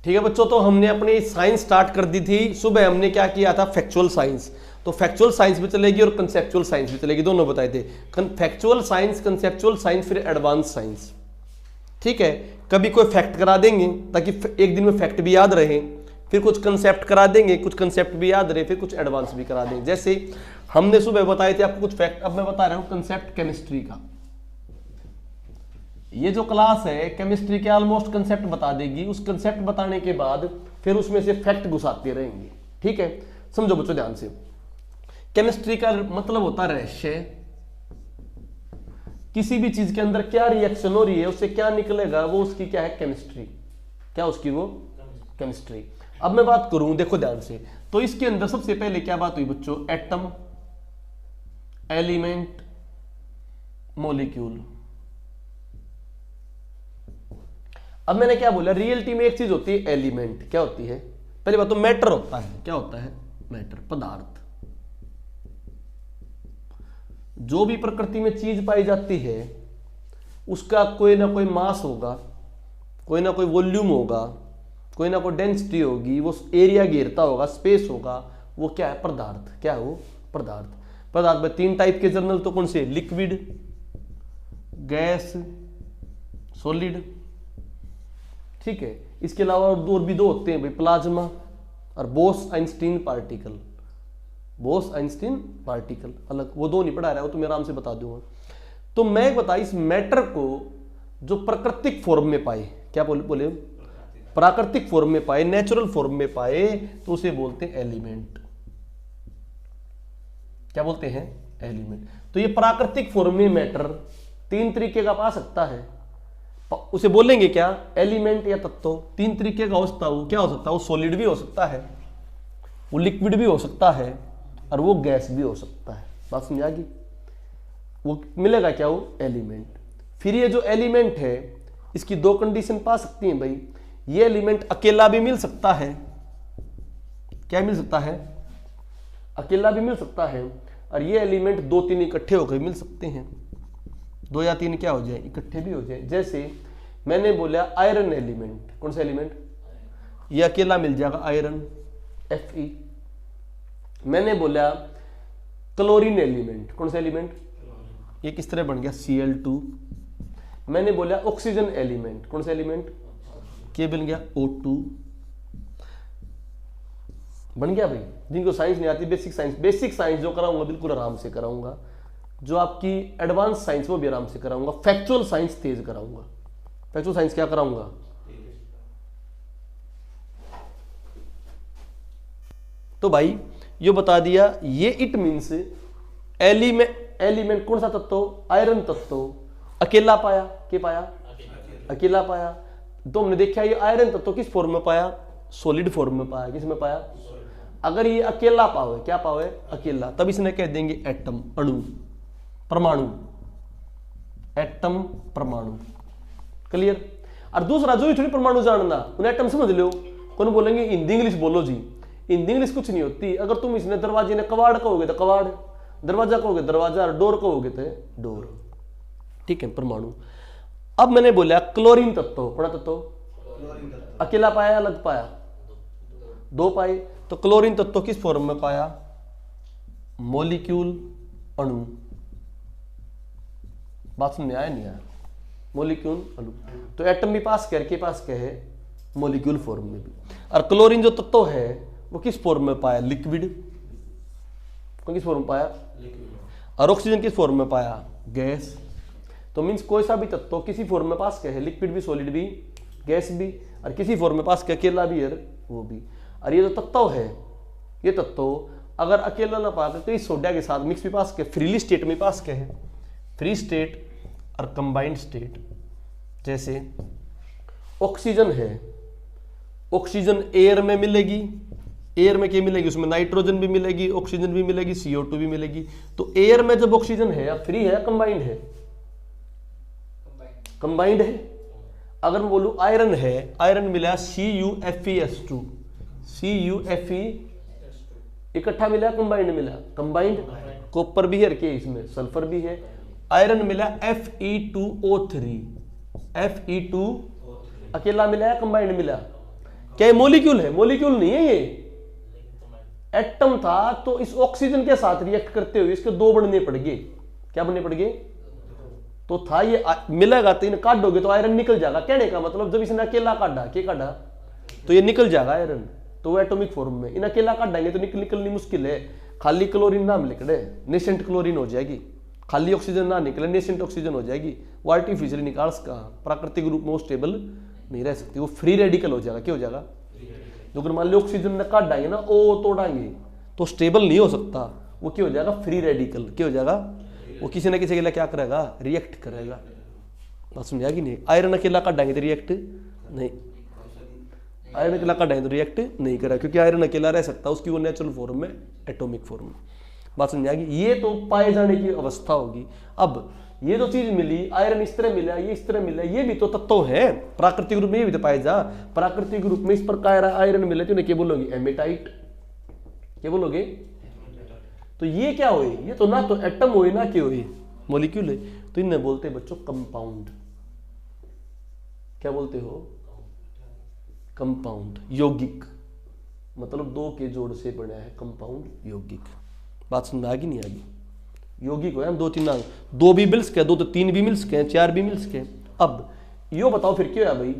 ठीक है बच्चों, तो हमने अपनी साइंस स्टार्ट कर दी थी। सुबह हमने क्या किया था, फैक्चुअल साइंस। तो फैक्चुअल साइंस भी चलेगी और कंसेप्चुअल साइंस भी चलेगी, दोनों बताए थे। फैक्चुअल साइंस, कंसेप्चुअल साइंस, फिर एडवांस साइंस। ठीक है, कभी कोई फैक्ट करा देंगे ताकि एक दिन में फैक्ट भी याद रहे, फिर कुछ कंसेप्ट करा देंगे, कुछ कंसेप्ट भी याद रहे, फिर कुछ एडवांस भी करा देंगे। जैसे हमने सुबह बताए थे आपको कुछ फैक्ट, अब मैं बता रहा हूं कंसेप्ट केमिस्ट्री का। ये जो क्लास है केमिस्ट्री के ऑलमोस्ट कंसेप्ट बता देगी। उस कंसेप्ट बताने के बाद फिर उसमें से फैक्ट घुसाते रहेंगे। ठीक है, समझो बच्चों ध्यान से। केमिस्ट्री का मतलब होता है रहस्य। किसी भी चीज के अंदर क्या रिएक्शन हो रही है, उससे क्या निकलेगा, वो उसकी क्या है, केमिस्ट्री। क्या उसकी वो केमिस्ट्री। अब मैं बात करूं, देखो ध्यान से, तो इसके अंदर सबसे पहले क्या बात हुई बच्चों, एटम, एलिमेंट, मॉलिक्यूल। अब मैंने क्या बोला, रियलिटी में एक चीज होती है एलिमेंट। क्या होती है, पहली बात तो मैटर होता है। क्या होता है, मैटर, पदार्थ। जो भी प्रकृति में चीज पाई जाती है उसका कोई ना कोई मास होगा, कोई ना कोई वॉल्यूम होगा, कोई ना कोई डेंसिटी होगी, वो एरिया घेरता होगा, स्पेस होगा, वो क्या है, पदार्थ। क्या है वो, पदार्थ। पदार्थ में 3 टाइप के जर्नल तो कौन से, लिक्विड, गैस, सॉलिड। ठीक है, इसके अलावा और भी 2 होते हैं भाई, प्लाज्मा और Bose Einstein particle. Bose Einstein particle अलग, वो 2 नहीं पढ़ा रहा है, वो तो मैं आराम से बता दूंगा। तो मैं बता, इस मैटर को जो प्राकृतिक फॉर्म में पाए, क्या बोले प्राकृतिक फॉर्म में पाए, नेचुरल फॉर्म में पाए, तो उसे बोलते हैं एलिमेंट। क्या बोलते हैं, एलिमेंट। तो ये प्राकृतिक फॉर्म में मैटर 3 तरीके का पा सकता है, उसे बोलेंगे क्या, एलिमेंट या तत्व। 3 तरीके का हो सकता है। वो क्या हो सकता है, वो सॉलिड भी हो सकता है, वो लिक्विड भी हो सकता है, और वो गैस भी हो सकता है। बात समझ आ गई। वो मिलेगा क्या, वो एलिमेंट। फिर ये जो एलिमेंट है इसकी 2 कंडीशन पा सकती हैं भाई। ये एलिमेंट अकेला भी मिल सकता है। क्या मिल सकता है, अकेला भी मिल सकता है, और ये एलिमेंट 2-3 इकट्ठे होकर मिल सकते हैं। 2 या 3 क्या हो जाए, इकट्ठे भी हो जाए। जैसे मैंने बोला आयरन एलिमेंट, कौन सा एलिमेंट, ये अकेला मिल जाएगा आयरन, Fe। मैंने बोला क्लोरीन एलिमेंट, कौन सा एलिमेंट, ये किस तरह बन गया, Cl2। मैंने बोला ऑक्सीजन एलिमेंट, कौन सा एलिमेंट, क्या बन गया, O2। बन गया भाई। जिनको साइंस नहीं आती, बेसिक साइंस जो कराऊंगा बिल्कुल आराम से कराऊंगा, जो आपकी एडवांस साइंस वो भी आराम से कराऊंगा। फैक्चुअल साइंस तेज कराऊंगा। फैक्चुअल साइंस क्या कराऊंगा, तो भाई ये बता दिया। ये इट मीन्स एलिमेंट कौन सा तत्व, आयरन तत्व अकेला पाया, क्या पाया, अकेला पाया। तो हमने देखा ये आयरन तत्व किस फॉर्म में पाया, सॉलिड फॉर्म में पाया। किस में पाया, अगर ये अकेला पावे, क्या पावे, अकेला, तब इसने कह देंगे एटम, अणु, परमाणु, एटम, परमाणु। क्लियर। और दूसरा जो थोड़ी परमाणु जानना, उन्हें एटम समझ लो। कौन बोलेंगे, हिंदी इंग्लिश बोलो जी। हिंदी इंग्लिश कुछ नहीं होती। अगर तुम इसने दरवाजे ने कवाड़ कहोगे तो कवाड़, दरवाजा कहोगे दरवाजा, और डोर कहोगे तो डोर। ठीक है, परमाणु। अब मैंने बोला क्लोरीन तत्व, कौन तत्व, अकेला पाया, अलग पाया, 2 पाए। तो क्लोरीन तत्व किस फॉर्म में पाया, मॉलिक्यूल, अणु। बात समझ में आया नहीं आया, मॉलिक्यूल, अणु। तो एटम भी पास करके पास क्या है, मॉलिक्यूल फॉर्म में भी। और क्लोरीन जो तत्व है वो किस फॉर्म में पाया, लिक्विड। किस फॉर्म में पाया, लिक्विड। और ऑक्सीजन किस फॉर्म में पाया, गैस। तो मींस कोई सा भी तत्व किसी फॉर्म में पास क्या है, लिक्विड भी, सॉलिड भी, गैस भी, और किसी फॉर्म में पास क्या, अकेला भी है, वो भी। और ये जो तत्व है, ये तत्व अगर अकेला ना पाकर तो इस सोडा के साथ मिक्स भी पास क्या, फ्रीली स्टेट में पास क्या है, फ्री स्टेट और कंबाइंड स्टेट। जैसे ऑक्सीजन है, ऑक्सीजन एयर में मिलेगी, एयर में क्या मिलेगी, उसमें नाइट्रोजन भी मिलेगी, ऑक्सीजन भी मिलेगी, CO2 भी मिलेगी। तो एयर में जब ऑक्सीजन है, या फ्री है, कंबाइंड है, कंबाइंड है। अगर मैं बोलूं आयरन है, आयरन मिला CuFeS2, CuFe इकट्ठा मिला, कंबाइंड मिला, कंबाइंड। कॉपर भी है के इसमें, सल्फर भी है। आयरन मिला Fe2O3, Fe2 अकेला मिला है, कंबाइंड मिला। क्या ये मॉलिक्यूल है? मॉलिक्यूल नहीं है, ये एटम था। तो इस ऑक्सीजन के साथ रिएक्ट करते हुए इसके दो बनने पड़ गए। क्या बनने पड़ गए? तो था ये मिलेगा तो इन्हें काटोगे तो आयरन निकल जाएगा। कहने का मतलब जब इसने अकेला काटा, क्या काटा, तो ये निकल जाएगा आयरन। तो वो एटॉमिक फॉर्म में इन अकेला काटेंगे तो निकलनी मुश्किल है। खाली क्लोरीन ना निकले, नेसेंट क्लोरीन हो जाएगी। खाली ऑक्सीजन ना निकले, नेसेंट ऑक्सीजन हो जाएगी। वो आर्टिफिशियली निकाल सका, प्राकृतिक रूप में वो स्टेबल नहीं रह सकती, वो फ्री रेडिकल हो जाएगा। क्या हो जाएगा? जो अगर मान लो ऑक्सीजन ने काट डालेंगे ना, ओ तोड़ाएंगे तो स्टेबल नहीं हो सकता, वो क्या हो जाएगा? Free radical. क्या हो जाएगा? वो किसी ना किसी के लिए क्या करेगा? रिएक्ट करेगा। बात समझ आएगी नहीं? आयरन अकेला काट डालेंगे तो रिएक्ट नहीं, आयरन अकेला काट डालेंगे तो रिएक्ट नहीं करेगा, क्योंकि आयरन अकेला रह सकता है उसकी वो नेचुरल फॉर्म में, एटॉमिक फॉर्म में। बात समझ आएगी? ये तो पाए जाने की अवस्था होगी। अब ये जो चीज मिली, आयरन इस तरह मिला, ये इस तरह मिला, ये भी तो तत्व है प्राकृतिक रूप में, ये भी तो पाए जा। प्राकृतिक रूप में इस प्रकार आयरन मिले तो क्या बोलोगे? एमेटाइट। क्या बोलोगे? तो ये क्या हुए? ये तो ना तो एटम हुए ना क्या हुए? मॉलिक्यूल है। तो इन्हें बोलते हैं बच्चों कंपाउंड। क्या बोलते हो? कंपाउंड, यौगिक। मतलब दो के जोड़ से बना है कंपाउंड, यौगिक। बात समझ आ गई नहीं आ गई? यौगिक हो दो तीन, दो भी मिल सके, दो तो तीन भी मिल सके, चार भी मिल सके। अब यो बताओ फिर क्या है भाई?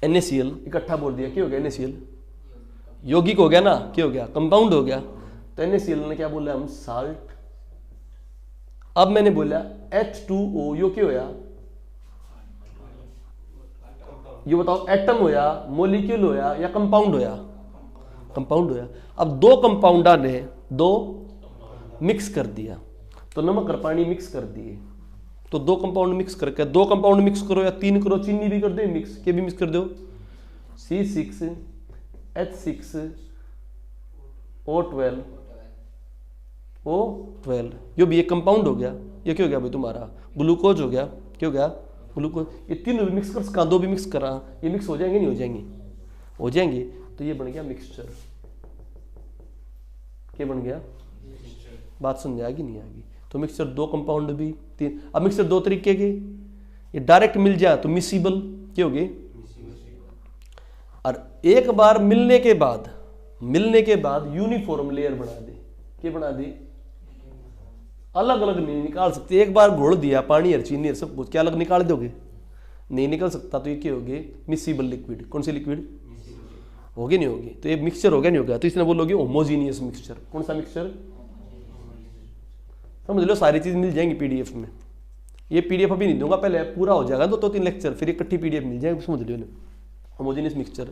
NaCl इकट्ठा बोल दिया, क्या हो गया? NaCl यौगिक हो गया ना, क्या हो गया? कंपाउंड हो गया। तो NaCl ने क्या बोला? हम साल्ट। अब मैंने बोला H2O, यो क्या होया? ये बताओ एटम होया, मॉलिक्यूल होया या कंपाउंड होया? कंपाउंड होया। अब दो कंपाउंडा ने दो मिक्स कर दिया, तो नमक और पानी मिक्स कर दिए। तो दो कंपाउंड मिक्स करके, दो कंपाउंड मिक्स करो या तीन करो, चीनी भी कर दो मिक्स, के भी मिक्स कर दो, C6H6O12 यो भी एक कंपाउंड हो गया। ये क्या हो गया भाई तुम्हारा? ग्लूकोज हो गया। क्या हो गया? ग्लूकोज। ये तीनों भी मिक्स कर, दो भी मिक्स करा, ये मिक्स हो जाएंगे नहीं हो जाएंगे? हो जाएंगे। तो ये बन गया मिक्सचर। क्या बन गया? बात समझ आ गई नहीं आ गई? तो मिक्सचर दो कंपाउंड भी तीन। अब मिक्सचर दो तरीके के, ये डायरेक्ट मिल जाए तो मिसिबल। क्या हो गए? और एक बार मिलने के बाद यूनिफॉर्म लेयर बना दे। क्या बना दे? अलग अलग नहीं निकाल सकते। एक बार घोल दिया पानी और चीनी और सब कुछ, क्या अलग निकाल दोगे? नहीं निकल सकता। तो ये क्या हो गए? Miscible liquid. कौन सी लिक्विड? होगी नहीं होगी? तो ये मिक्सचर हो गया नहीं होगा? तो इसने बोलोगे होमोजीनियस मिक्सचर। कौन सा मिक्सचर? समझ लो, सारी चीज मिल जाएंगी PDF में। ये PDF अभी नहीं दूंगा, पहले पूरा हो जाएगा तो 2-3 लेक्चर, फिर इकट्ठी PDF मिल जाएगी। समझ लो होमोजेनियस मिक्सचर।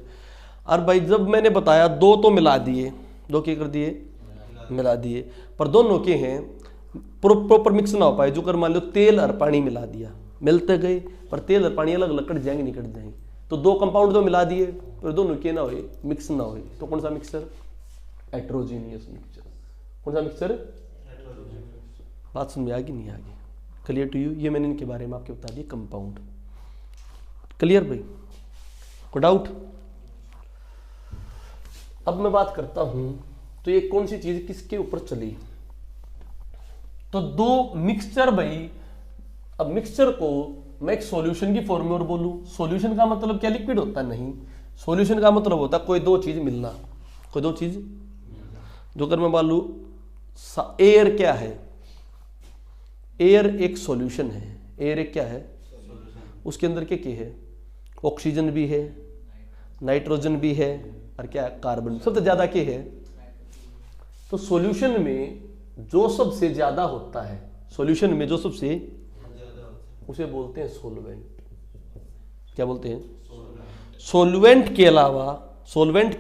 और भाई जब मैंने बताया दो तो मिला दिए, दो क्या कर दिए? मिला दिए। पर दोनों के हैं प्रॉपर मिक्स ना हो पाए। जो कर मान लो तेल और पानी मिला दिया, मिलते गए पर तेल और पानी अलग अलग कट जाएंगे, नहीं कट जाएंगे। तो दो कंपाउंड तो मिला दिए पर दोनों के ना हुए, मिक्स ना हुए, तो कौन सा मिक्सचर? Heterogeneous mixture. कौन सा मिक्सचर? बात समझ आ गई नहीं आ गई? Clear to you? ये मैंने इनके बारे में आपको बता दिया, कंपाउंड। क्लियर भाई? को डाउट? अब मैं बात करता हूं तो ये कौन सी चीज किसके ऊपर चली? तो दो मिक्सचर भाई। अब मिक्सचर को मैं एक सॉल्यूशन की फॉर्म में और बोलूं, सॉल्यूशन का मतलब क्या? लिक्विड होता नहीं। सॉल्यूशन का मतलब होता है कोई दो चीज मिलना, कोई दो चीज। जो अगर मैं मान लूं एयर क्या है? एयर एक सॉल्यूशन है। एयर एक क्या है? उसके अंदर क्या है? ऑक्सीजन भी है, नाइट्रोजन भी है, और क्या? कार्बन। सबसे ज्यादा क्या है? तो सॉल्यूशन में जो सबसे ज्यादा होता है, सॉल्यूशन में जो सबसे, उसे बोलते हैं सोलवेंट। क्या बोलते हैं? सोलवेंट के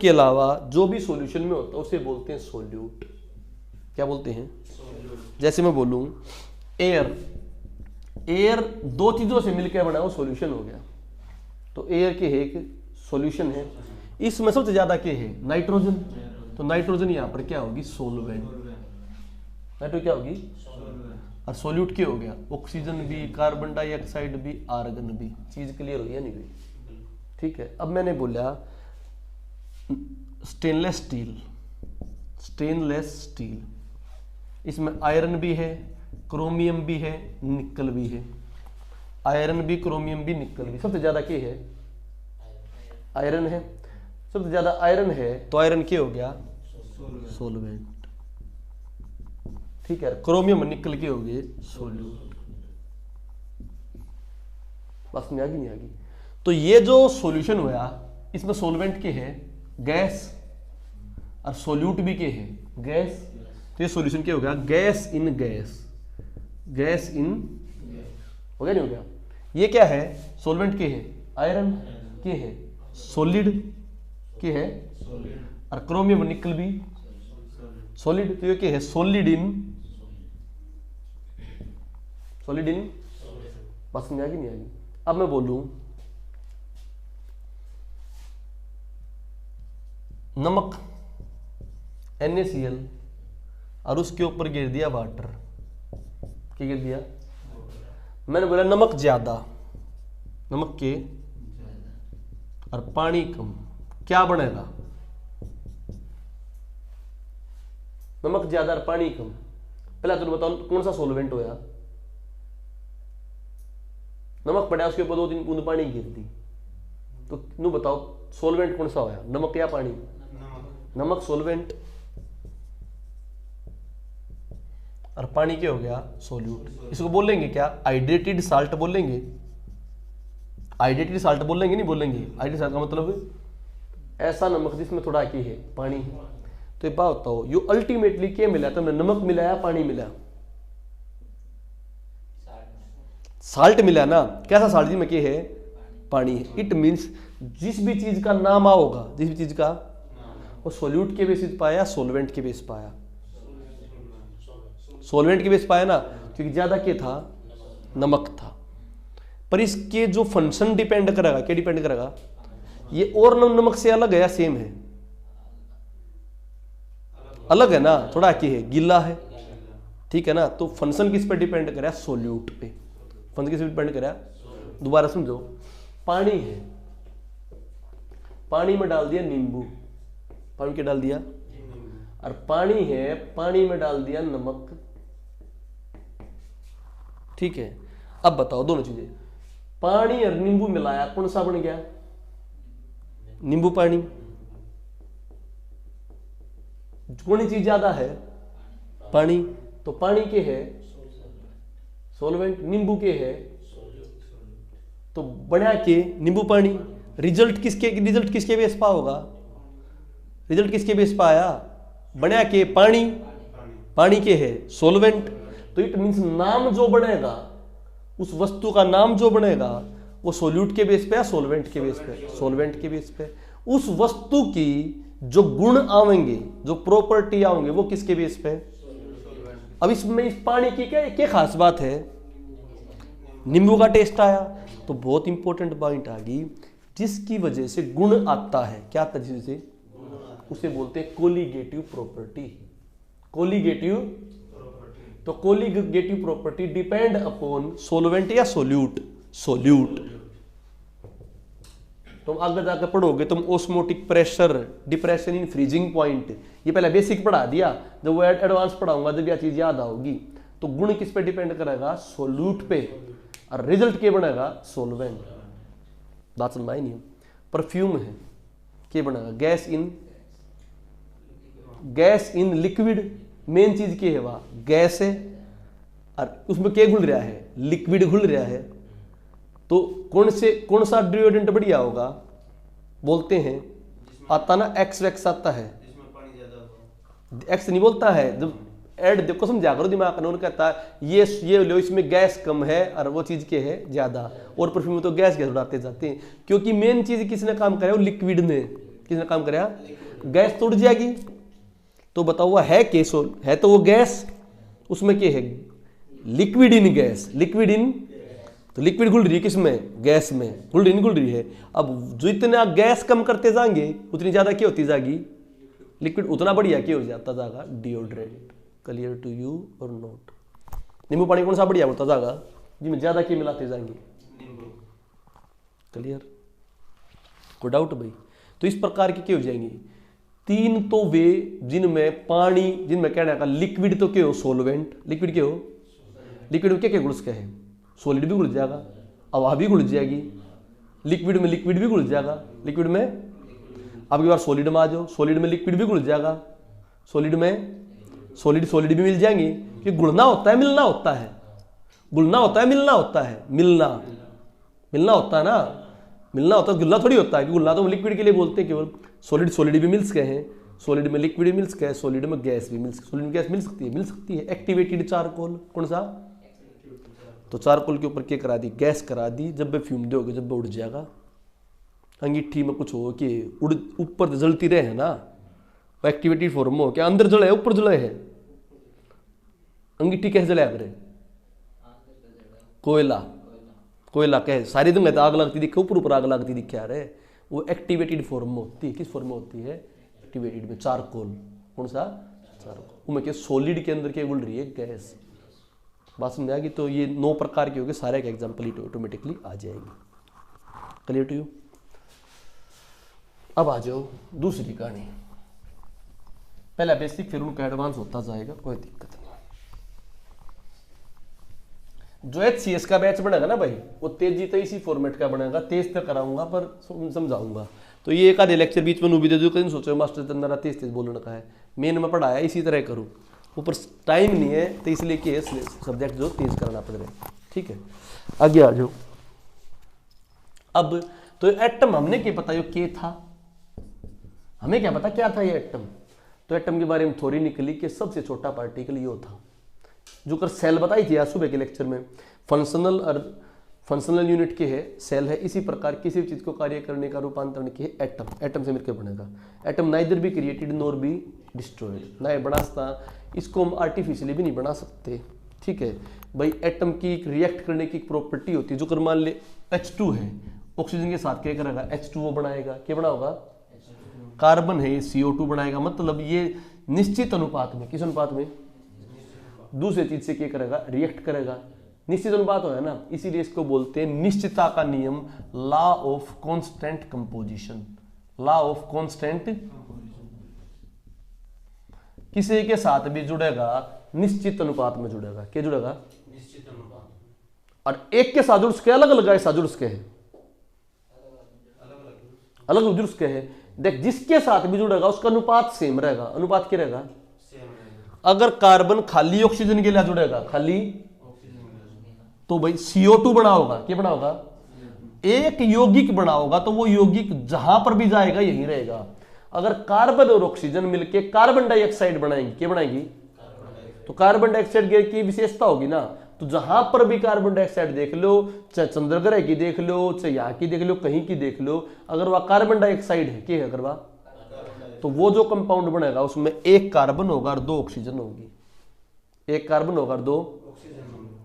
अलावा जो भी सॉल्यूशन में होता है उसे बोलते हैं सोल्यूट। क्या बोलते हैं? जैसे मैं बोलूं एयर दो चीजों से मिलकर बना वो सॉल्यूशन हो गया। तो एयर के है एक सॉल्यूशन है। इसमें सबसे ज्यादा क्या है? नाइट्रोजन। तो नाइट्रोजन यहां पर क्या होगी? सोलवेंट। नाइट्रोजन क्या होगी? और सोल्यूट क्या हो गया? ऑक्सीजन भी, कार्बन डाइऑक्साइड भी, आर्गन भी। चीज क्लियर हुई है नहीं हुई? ठीक है। अब मैंने बोला स्टेनलेस स्टील, इसमें आयरन भी है, क्रोमियम भी है, निकल भी है। आयरन भी, क्रोमियम भी, निकल भी। सबसे ज्यादा क्या है? आयरन है, सबसे ज्यादा आयरन है तो आयरन क्या हो गया, सोलवेंट। ठीक है, क्रोमियम निकल के हो गए सोल्यूट। बस में आ गई नहीं आ गई। तो ये जो सॉल्यूशन हुआ इसमें सोलवेंट के है गैस और सोल्यूट भी के है गैस, तो ये सॉल्यूशन क्या हो गया, gas in gas, gas in हो गया नहीं हो गया। ये क्या है, सोलवेंट के है आयरन के है सॉलिड के है और क्रोमियम निकल भी सॉलिड, तो ये क्या है सॉलिड इन बस में आ गई नहीं आ गई। अब मैं बोलूं नमक NaCl और उसके ऊपर गिर दिया वाटर, क्या गिर दिया, मैंने बोला नमक ज्यादा, नमक के और पानी कम, क्या बनेगा, नमक ज्यादा और पानी कम। पहला तुम बताओ कौन सा सोलवेंट होया, नमक पड़ा उसके ऊपर 2-3 बूंद पानी गिर दी, तो नू बताओ सोलवेंट कौन सा होया, नमक या पानी, नमक सोलवेंट और पानी क्या हो गया सोल्यूट। इसको बोलेंगे क्या, हाइड्रेटेड साल्ट बोलेंगे, हाइड्रेटेड साल्ट बोलेंगे नहीं बोलेंगे, हाइड्रेटेड साल्ट का मतलब ऐसा नमक जिसमें थोड़ा की है पानी है। तो ये बात बताओ यो अल्टीमेटली क्या मिला, तुमने नमक मिलाया पानी मिला, साल्ट मिला ना, कैसा साल्ट जिसमें क्या है पानी है। इट मीन्स जिस भी चीज का नाम होगा, जिस भी चीज का वो सोल्यूट के बेसिस पाया सोलवेंट के बेस पाया, सोलवेंट के बेस पाया ना, क्योंकि ज्यादा क्या था नमक था। पर इसके जो फंक्शन डिपेंड करेगा, क्या डिपेंड करेगा, ये और नमक से अलग है या सेम है, अलग है ना, थोड़ा क्या है गीला है, ठीक है ना। तो फंक्शन किस पे डिपेंड करे, सोल्यूट पे, फंक्शन किस पे डिपेंड करे, दोबारा समझो, पानी है, पानी में डाल दिया नींबू, पानी क्या डाल दिया, और पानी है पानी में डाल दिया नमक, ठीक है। अब बताओ दोनों चीजें, पानी और नींबू मिलाया कौन सा बन गया, नींबू पानी। कौन सी चीज ज्यादा है, पानी, तो पानी के है सोलवेंट, नींबू के है तो बना के नींबू पानी। रिजल्ट किसके बेस पा होगा, रिजल्ट किसके बेस पा आया, बना के पानी, पानी के है सोलवेंट। तो इट मींस नाम जो बनेगा, उस वस्तु का नाम जो बनेगा वो सोल्यूट के बेस पे या सोलवेंट के बेस पे, सोलवेंट के बेस पे। उस वस्तु की जो गुण आवेंगे, जो प्रॉपर्टी आवेंगे वो किसके बेस पे। अब इसमें इस पानी की क्या खास बात है, नींबू का टेस्ट आया, तो बहुत इंपॉर्टेंट पॉइंट आ गई, जिसकी वजह से गुण आता है, क्या आता है जिससे, उसे बोलते हैं कोलिगेटिव प्रॉपर्टी, कोलिगेटिव। तो colligative property depend upon solvent या सोल्यूट, सोल्यूट। तुम आगे जाकर पढ़ोगे, तुम osmotic pressure, depression in freezing point, ये पहले बेसिक पढ़ा दिया, जब वो एडवांस पढ़ाऊंगा जब यह चीज याद आओगी। तो गुण किस पे डिपेंड करेगा, सोल्यूट पे, और रिजल्ट क्या बनेगा, सोलवेंट। बात समझ आई नहीं। परफ्यूम है, क्या बनेगा, गैस इन लिक्विड, मेन चीज क्या है वह गैस है, और उसमें क्या घुल रहा है, लिक्विड घुल रहा है। तो कौन सा डिओड्रेंट बढ़िया होगा, बोलते हैं आता ना एक्स वैक्स आता है, एक्स नहीं बोलता है, जब एड देखो समझा करो दिमाग कानून कहता है ये लो इसमें गैस कम है और वो चीज क्या है ज्यादा, और परफ्यूम में तो गैस उड़ाते जाते हैं, क्योंकि मेन चीज किसने काम करे, वो लिक्विड ने, किसने काम करे, गैस तो उड़ जाएगी। तो बताओ वो है केसोल, है तो वो गैस, उसमें क्या है, liquid in gas, liquid in, तो लिक्विड घुल रही है किसमें, गैस में, घुल रही है। अब जो इतना गैस कम करते जाएंगे उतनी ज्यादा क्या होती जाएगी, लिक्विड उतना बढ़िया क्या हो जाता जाएगा, डिओड्रेंट। क्लियर टू यू और नोट। नींबू पानी कौन सा बढ़िया होता जाएगा, जिसमें ज्यादा क्या मिलाते जाएंगे, क्लियर, कोई डाउट भाई। तो इस प्रकार की क्या हो जाएंगी, तीन तो वे जिनमें पानी, जिनमें कहने का लिक्विड तो क्या हो, सोलवेंट, लिक्विड क्या हो, लिक्विड में क्या क्या घुल सके है, सॉलिड भी घुल जाएगा, हवा भी घुल जाएगी, लिक्विड में लिक्विड भी घुल जाएगा, लिक्विड में। अब की बार सॉलिड में आ जाओ, सॉलिड में लिक्विड भी घुल जाएगा, सॉलिड में सॉलिड भी मिल जाएंगे। कि घुलना होता है मिलना होता है, घुलना होता है मिलना होता है, मिलना होता है ना, मिलना होता है, घुलना थोड़ी होता है। कि घुलना तो हम लिक्विड के लिए बोलते हैं केवल। सॉलिड भी मिल सके हैं, सॉलिड में लिक्विड भी मिल सके, सॉलिड में गैस भी मिल सके। सॉलिड में गैस मिल सकती है। एक्टिवेटेड चारकोल कौन सा, तो चारकोल के ऊपर क्या करा दी, गैस करा दी। जब भी फ्यूम दोगे जब भी उड़ जाएगा। अंगीठी में कुछ हो कि उड़ ऊपर जलती रहे है ना, एक्टिवेटेड फॉर्म हो, क्या अंदर जले ऊपर जले है। अंगीठी कैसे जलाया करे, कोयला कहे सारी दिन में आग लगती दिखे, ऊपर आग लगती दिखे आ रहे, वो एक्टिवेटेड फॉर्म में होती है। किस फॉर्म में होती है, एक्टिवेटेड में। चारकोल कौन सा, चारकोल। वो में क्या सॉलिड के अंदर क्या उड़ रही है, गैस। बात समझ आ गई। तो ये 9 प्रकार के हो गए, सारे का एग्जाम्पल ऑटोमेटिकली आ जाएगी। Clear to you. अब आ जाओ दूसरी कहानी। पहला बेसिक फिर उनका एडवांस होता जाएगा, कोई दिक्कत नहीं। जो HCS का बैच बनेगा ना भाई, वो तेजी तो इसी फॉर्मेट का बनेगा। तेज तो कराऊंगा पर समझाऊंगा। तो ये एक आधे लेक्चर बीच में नूबी दे दो, कहीं सोचो मास्टर तेरा तेज बोलने का है। मेन में पढ़ाया इसी तरह करूँ, ऊपर टाइम नहीं है तो इसलिए कि सब्जेक्ट जो तेज करना पड़ रहा है। ठीक है, आगे आ जाओ। अब तो एटम हमने क्या पता, ये था, हमें क्या पता क्या था ये एटम। तो एटम के बारे में थोड़ी निकली कि सबसे छोटा पार्टिकल ये था। जो कर सेल बताई थी आज सुबह के लेक्चर में, फंक्शनल यूनिट के है, सेल है। इसी प्रकार किसी भी चीज को कार्य करने का रूपांतरण की है एटम। एटम से मिलकर बनेगा। Atom neither be created nor be destroyed, ना बना सकता, इसको हम आर्टिफिशियली भी नहीं बना सकते। ठीक है भाई, एटम की रिएक्ट करने की एक प्रॉपर्टी होती है। जो कर मान ले H2 है, ऑक्सीजन के साथ क्या करेगा, H2O बनाएगा। क्या बना होगा, कार्बन है, CO2 बनाएगा। मतलब ये निश्चित अनुपात में, किस अनुपात में, दूसरे चीज से क्या करेगा, रिएक्ट करेगा। निश्चित अनुपात हो है ना, इसीलिए इसको बोलते हैं निश्चितता का नियम, law of constant composition. Law of constant, किसी के साथ भी जुड़ेगा निश्चित अनुपात में जुड़ेगा। क्या जुड़ेगा, निश्चित अनुपात। और एक के साथ जुड़ उसके अलग अलग है, साथ जुड़ उसके है अलग अलग जुड़ उसके है। देख, जिसके साथ भी जुड़ेगा उसका अनुपात सेम रहेगा। अनुपात क्या रहेगा, अगर कार्बन खाली ऑक्सीजन के लिए जुड़ेगा, खाली तो भाई CO2 बना होगा। क्या बना होगा, एक यौगिक बना होगा। तो वो यौगिक जहां पर भी जाएगा यहीं रहेगा। अगर कार्बन और ऑक्सीजन मिलके कार्बन डाइऑक्साइड बनाएंगे, क्या बनाएंगी, तो कार्बन डाइऑक्साइड की विशेषता होगी ना। तो जहां पर भी कार्बन डाइऑक्साइड देख लो, चाहे चंद्रग्रह की देख लो, चाहे यहाँ की देख लो, कहीं की देख लो, अगर वह कार्बन डाइऑक्साइड है, क्या है अगर वह, तो वो जो कंपाउंड बनेगा उसमें एक कार्बन होगा और 2 ऑक्सीजन होगी। एक कार्बन होगा और 2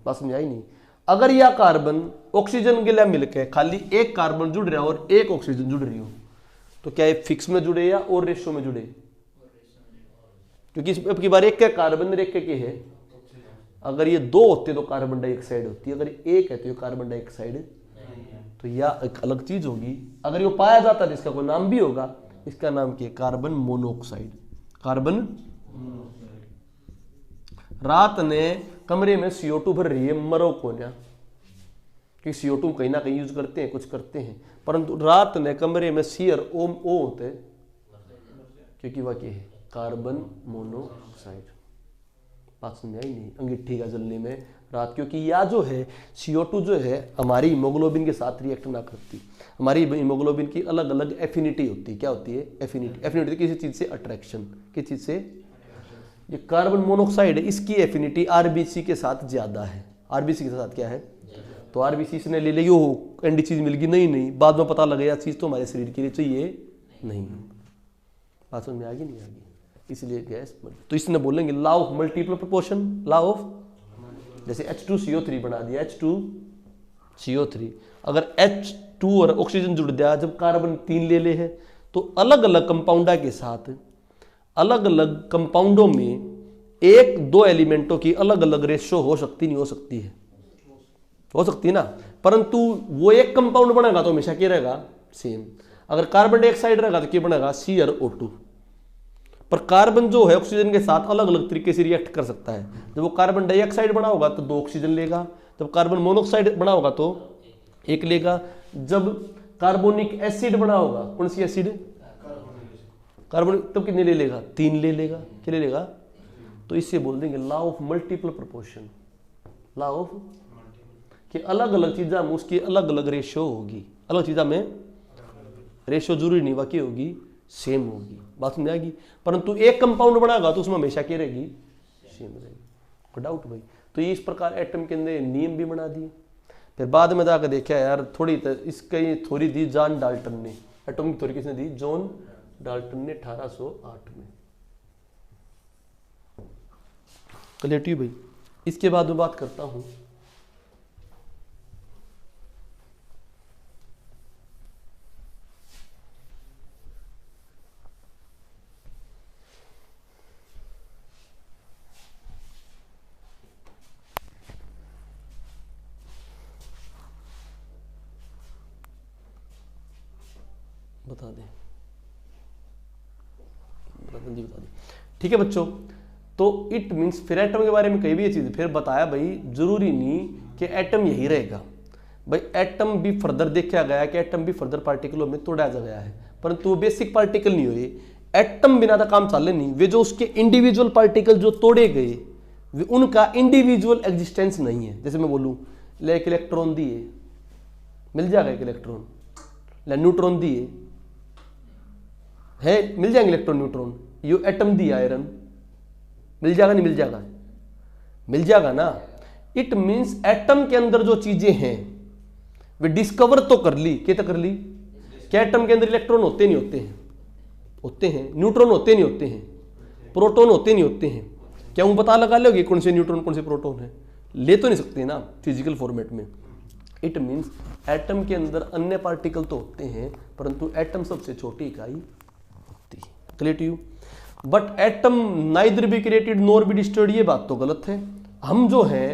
बात समझ आई नहीं। अगर यह कार्बन ऑक्सीजन के लिए मिलकर खाली एक कार्बन जुड़ रहा हो और एक ऑक्सीजन जुड़ रही हो, तो क्या ये फिक्स में जुड़े या और रेशो में जुड़े, क्योंकि अब की बार एक का कार्बन एक के है। अगर ये 2 होते तो कार्बन डाइऑक्साइड होती है, अगर एक है तो ये कार्बन डाइऑक्साइड, तो यह एक अलग चीज होगी। अगर ये पाया जाता है इसका कोई नाम भी होगा, इसका नाम क्या है, कार्बन मोनोऑक्साइड। कार्बन, रात ने कमरे में CO2 भर रही है, मरो कोन्या, कि CO2 कहीं ना कहीं यूज करते हैं, कुछ करते हैं, परंतु रात ने कमरे में C और O होते हैं, क्योंकि वह क्या है, कार्बन मोनोऑक्साइड। बात समझ आई नहीं। अंगीठी का जलने में रात, क्योंकि यह जो है CO2 जो है हमारी हीमोग्लोबिन के साथ रिएक्ट ना करती। हमारी हीमोग्लोबिन की अलग अलग एफिनिटी होती है। क्या होती है, एफिनिटी। एफिनिटी किसी चीज से अट्रैक्शन, किस चीज से, ये कार्बन मोनोऑक्साइड है, इसकी एफिनिटी RBC के साथ ज्यादा है। RBC के साथ क्या है, तो RBC इसने ले ली, यो एंडी चीज मिल गई, नहीं बाद में पता लगा यह चीज तो हमारे शरीर के लिए चाहिए नहीं। बात समझ में आ गई नहीं आ गई, इसलिए गैस। तो इसने बोलेंगे law of multiple proportion, law of, जैसे H2CO3 बना दिया, H2CO3, अगर H2 और ऑक्सीजन जुड़ दिया, जब कार्बन 3 ले ले है, तो अलग अलग कंपाउंडा के साथ अलग अलग कंपाउंडों में 1-2 एलिमेंटों की अलग अलग रेशो हो सकती, नहीं हो सकती है, हो सकती है ना, परंतु वो एक कंपाउंड बनेगा तो हमेशा क्या रहेगा, सेम। अगर कार्बन डाइऑक्साइड रहेगा तो क्या बनेगा, C और O2। पर कार्बन जो है ऑक्सीजन के साथ अलग अलग तरीके से रिएक्ट कर सकता है। जब वो कार्बन डाइऑक्साइड बना होगा तो 2 ऑक्सीजन लेगा, जब कार्बन मोनोऑक्साइड बना होगा तो 1 लेगा। जब कार्बोनिक एसिड बना होगा। कौन सी एसिड? कार्बोनिक। तब कितने ले लेगा? 3 ले लेगा। क्या ले लेगा? तो इससे बोल देंगे law of multiple proportion. Law of कि अलग अलग चीजा में उसकी अलग अलग रेशियो होगी। अलग चीजा में रेशियो जरूरी नहीं बाकी होगी सेम होगी। बात समझ आएगी। परंतु एक कंपाउंड बनाएगा तो उसमें हमेशा क्या रहेगी? सेम रहेगी। कोई डाउट भाई? तो ये इस प्रकार एटम के अंदर नियम भी बना दिए। फिर बाद में जाकर देखा यार थोड़ी इसकी थ्योरी दी जॉन डाल्टन ने। एटॉमिक थ्योरी किसने दी? जॉन डाल्टन ने 1808 में। क्लियर भाई? इसके बाद मैं बात करता हूं बता दें ठीक है बच्चों। तो इट मीन्स फिर एटम के बारे में कई भी ये चीज फिर बताया भाई जरूरी नहीं कि एटम यही रहेगा भाई। एटम भी फर्दर देखा गया कि एटम भी फर्दर पार्टिकलों में तोड़ा जा गया है, परंतु वो बेसिक पार्टिकल नहीं हुए। एटम बिना तो काम चले नहीं। वे जो उसके इंडिविजुअल पार्टिकल जो तोड़े गए वे उनका इंडिविजुअल एग्जिस्टेंस नहीं है। जैसे मैं बोलूं ले एक इलेक्ट्रॉन दिए, मिल जाएगा एक इलेक्ट्रॉन। ले न्यूट्रॉन दिए है, मिल जाएंगे इलेक्ट्रॉन न्यूट्रॉन। यू एटम दिया आयरन, मिल जाएगा नहीं मिल जाएगा? मिल जाएगा ना। इट मींस एटम के अंदर जो चीजें हैं वे डिस्कवर तो कर ली। क्या तो कर ली? क्या एटम के अंदर इलेक्ट्रॉन होते नहीं होते हैं? होते हैं। न्यूट्रॉन होते नहीं होते हैं? प्रोटॉन होते नहीं होते हैं? क्या वो पता लगा लोगे कौन से न्यूट्रॉन कौन से प्रोटॉन है? ले तो नहीं सकते ना फिजिकल फॉर्मेट में। इट मींस एटम के अंदर अन्य पार्टिकल तो होते हैं परंतु एटम सबसे छोटी इकाई होती है। Clear to you? But atom neither be created nor be destroyed, ये बात तो गलत है। हम जो है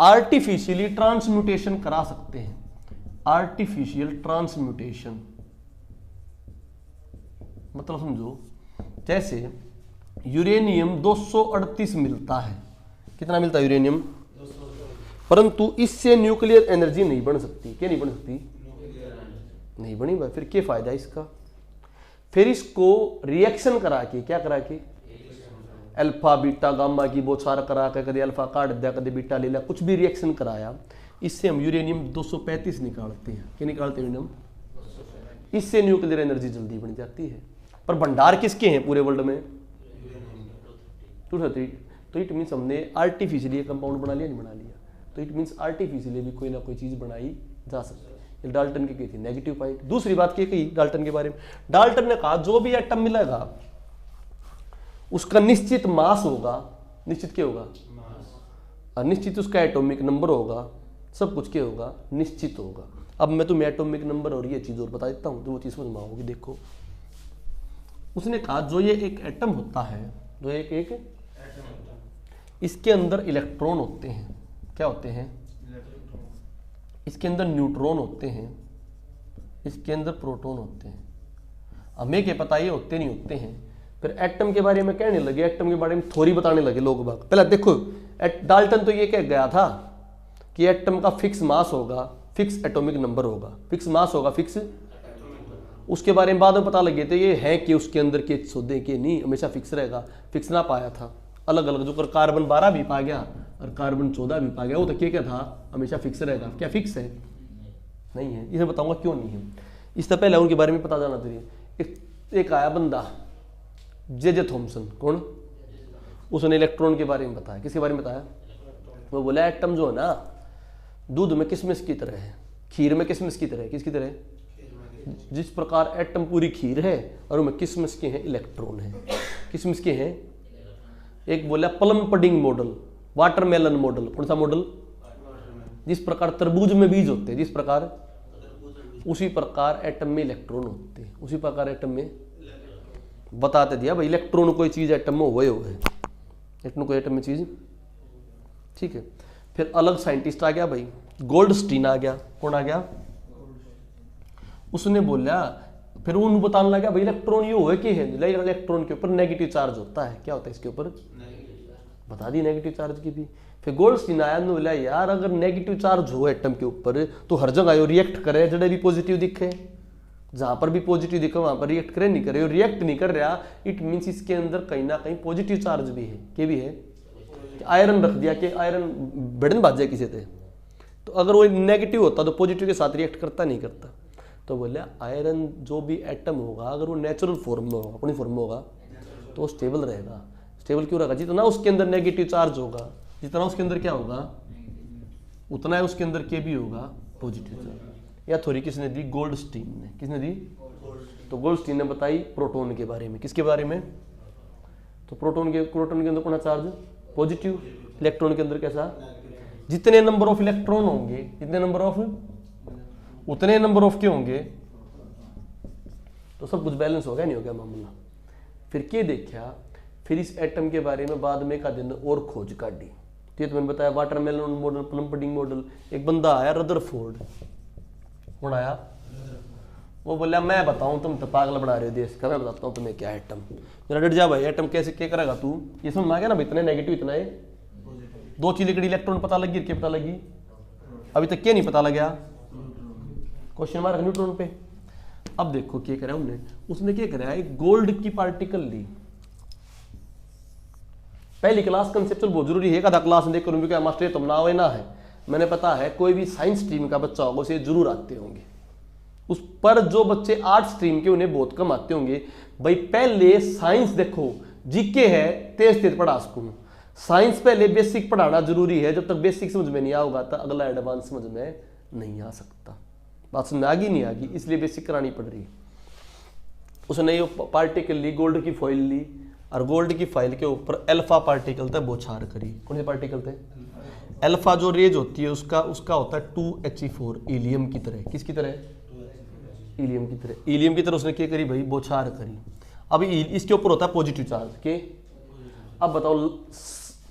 आर्टिफिशियली ट्रांसम्यूटेशन करा सकते हैं। आर्टिफिशियल ट्रांसम्यूटेशन मतलब समझो जैसे यूरेनियम 238 मिलता है। कितना मिलता है यूरेनियम? परंतु इससे न्यूक्लियर एनर्जी नहीं बन सकती। क्या नहीं बन सकती? नहीं बनी भाई। फिर क्या फायदा इसका? फिर इसको रिएक्शन करा के क्या करा के अल्फा बीटा गामा की बौछार करा के कभी अल्फा काट दिया कभी बीटा ले लिया, कुछ भी रिएक्शन कराया, इससे हम यूरेनियम 235 निकालते हैं। क्या निकालते हैं यूरेनियम? इससे न्यूक्लियर एनर्जी जल्दी बन जाती है। पर भंडार किसके हैं पूरे वर्ल्ड में? 230। तो इट मीन्स हमने आर्टिफिशियली कंपाउंड बना लिया नहीं बना लिया? तो इट मीन्स आर्टिफिशियली भी कोई ना कोई चीज बनाई जा सकती है। डाल्टन की थी नेगेटिव पॉइंट। दूसरी बात क्या कही डाल्टन के बारे में? डाल्टन ने कहा जो भी एटम मिलेगा उसका निश्चित मास होगा। निश्चित क्या होगा? और निश्चित उसका एटॉमिक नंबर होगा। सब कुछ क्या होगा? निश्चित होगा। अब मैं तुम्हें एटॉमिक नंबर और ये चीज और बता देता हूं तो वो चीज समझ में आओगी। देखो उसने कहा जो ये एक एटम होता है, जो एक इसके अंदर इलेक्ट्रॉन होते हैं। क्या होते हैं? इसके अंदर न्यूट्रॉन होते हैं, इसके अंदर प्रोटॉन होते हैं। हमें क्या पता ये होते नहीं होते हैं। फिर एटम के बारे में कहने लगे, एटम के बारे में थ्योरी बताने लगे लोग बाग। पहले देखो डाल्टन तो ये कह गया था कि एटम का फिक्स मास होगा, फिक्स एटॉमिक नंबर होगा, फिक्स मास होगा, फिक्स। उसके बारे में बाद में पता लगे थे ये है कि उसके अंदर के सौदे के नहीं हमेशा फिक्स रहेगा। फिक्स ना पाया था अलग अलग, जो कार्बन 12 भी पा गया और कार्बन 14 भी पा गया, वो तो क्या था हमेशा फिक्स रहेगा। क्या फिक्स है? नहीं है। इसे बताऊंगा क्यों नहीं है। इससे पहले उनके बारे में पता जाना चाहिए। एक आया बंदा जे थॉमसन। कौन? उसने इलेक्ट्रॉन के बारे में बताया। किसके बारे में बताया? वो बोला एटम जो है ना दूध में किशमिश की तरह है, खीर में किशमिश की तरह है। किसकी तरह? जिस प्रकार एटम पूरी खीर है और उनमें किशमिश के हैं इलेक्ट्रॉन है। किशमिश के हैं। एक बोला plum pudding model, watermelon model. कौन सा मॉडल? जिस प्रकार तरबूज में बीज होते हैं, जिस प्रकार उसी प्रकार एटम में इलेक्ट्रॉन होते हैं। उसी प्रकार एटम में बताते दिया भाई इलेक्ट्रॉन कोई चीज एटम में हुए है, इलेक्ट्रॉन कोई एटम में चीज। ठीक है। फिर अलग साइंटिस्ट आ गया भाई, गोल्डस्टीन आ गया। कौन आ गया? उसने बोला फिर उन्हें बताने लगा भाई इलेक्ट्रॉन ये हुए कि है इलेक्ट्रॉन के ऊपर नेगेटिव चार्ज होता है। क्या होता है इसके ऊपर? बता दी नेगेटिव चार्ज की भी। फिर गोल्डस्टीन आया ने बोला यार अगर नेगेटिव चार्ज हो एटम के ऊपर तो हर जगह रिएक्ट करे जड़े भी पॉजिटिव दिखे। जहां पर भी पॉजिटिव दिखो वहां पर रिएक्ट करे नहीं करे, और रिएक्ट नहीं कर रहा, इट मींस इसके अंदर कहीं ना कहीं पॉजिटिव चार्ज भी है। क्या भी है? आयरन रख दिया कि आयरन बेड़न बाज जाए किसी से, तो अगर वो नेगेटिव होता तो पॉजिटिव के साथ रिएक्ट करता नहीं करता। तो बोले आयरन जो भी एटम होगा अगर वो नेचुरल फॉर्म में होगा, अपनी फॉर्म में होगा, तो वो स्टेबल रहेगा। स्टेबल क्यों रहेगा? जितना उसके अंदर नेगेटिव चार्ज होगा, जितना उसके अंदर क्या होगा, उतना ही उसके अंदर क्या भी होगा, पॉजिटिव चार्ज। या थोड़ी किसने दी? गोल्डस्टीन ने। किसने दी? तो गोल्डस्टीन ने बताई प्रोटॉन के बारे में। किसके बारे में? तो प्रोटॉन के अंदर कौन चार्ज? पॉजिटिव। इलेक्ट्रॉन के अंदर कैसा? जितने नंबर ऑफ इलेक्ट्रॉन होंगे, जितने नंबर ऑफ, उतने नंबर ऑफ के होंगे, तो सब कुछ बैलेंस हो गया, नहीं हो गया मामला। फिर क्या देखा? फिर इस एटम के बारे में बाद में का दिन और खोज काटी। तो मैंने बताया watermelon model, plum pudding model. एक बंदा आया रदरफोर्ड, कौन आया? वो बोला मैं बताऊं, तुम तो पागल बना रहे हो देश का, मैं बताता हूँ तुम्हें क्या एटम। मेरा डट जा भाई, एटम कैसे क्या करेगा तू? ये समझ में आ गया ना? इतने नेगेटिव इतना है, दो चीजें कड़ी इलेक्ट्रॉन पता लगी, क्या पता लगी? अभी तक क्या नहीं पता लगा? क्वेश्चन मार्क न्यूट्रॉन पे। अब देखो क्या करा उन्होंने, उसने क्या करा, एक गोल्ड की पार्टिकल ली। पहली क्लास कंसेप्चुअल बहुत जरूरी है, आधा क्लास देख करूँ क्या मास्टर तुम ना हो ना है, मैंने पता है कोई भी साइंस स्ट्रीम का बच्चा होगा उसे जरूर आते होंगे। उस पर जो बच्चे आर्ट स्ट्रीम के उन्हें बहुत कम आते होंगे। भाई पहले साइंस देखो, जीके है तेज तेज पढ़ा सकूं, साइंस पहले बेसिक पढ़ाना जरूरी है। जब तक बेसिक समझ में नहीं आएगा तो अगला एडवांस समझ में नहीं आ सकता। बात समझ आगी नहीं आगी, इसलिए बेसिक करानी पड़ रही है। उसने ये पार्टिकल ली, गोल्ड की फॉइल ली, और गोल्ड की फाइल के ऊपर अल्फा पार्टिकल थे बौछार करी। कौन से पार्टिकल थे? अल्फा जो रेज होती है उसका होता है 2He4, हीलियम की तरह। किसकी तरह? हीलियम की तरह। हीलियम की तरह उसने क्या करी भाई? बौछार करी। अब इसके ऊपर होता है पॉजिटिव चार्ज के। अब बताओ,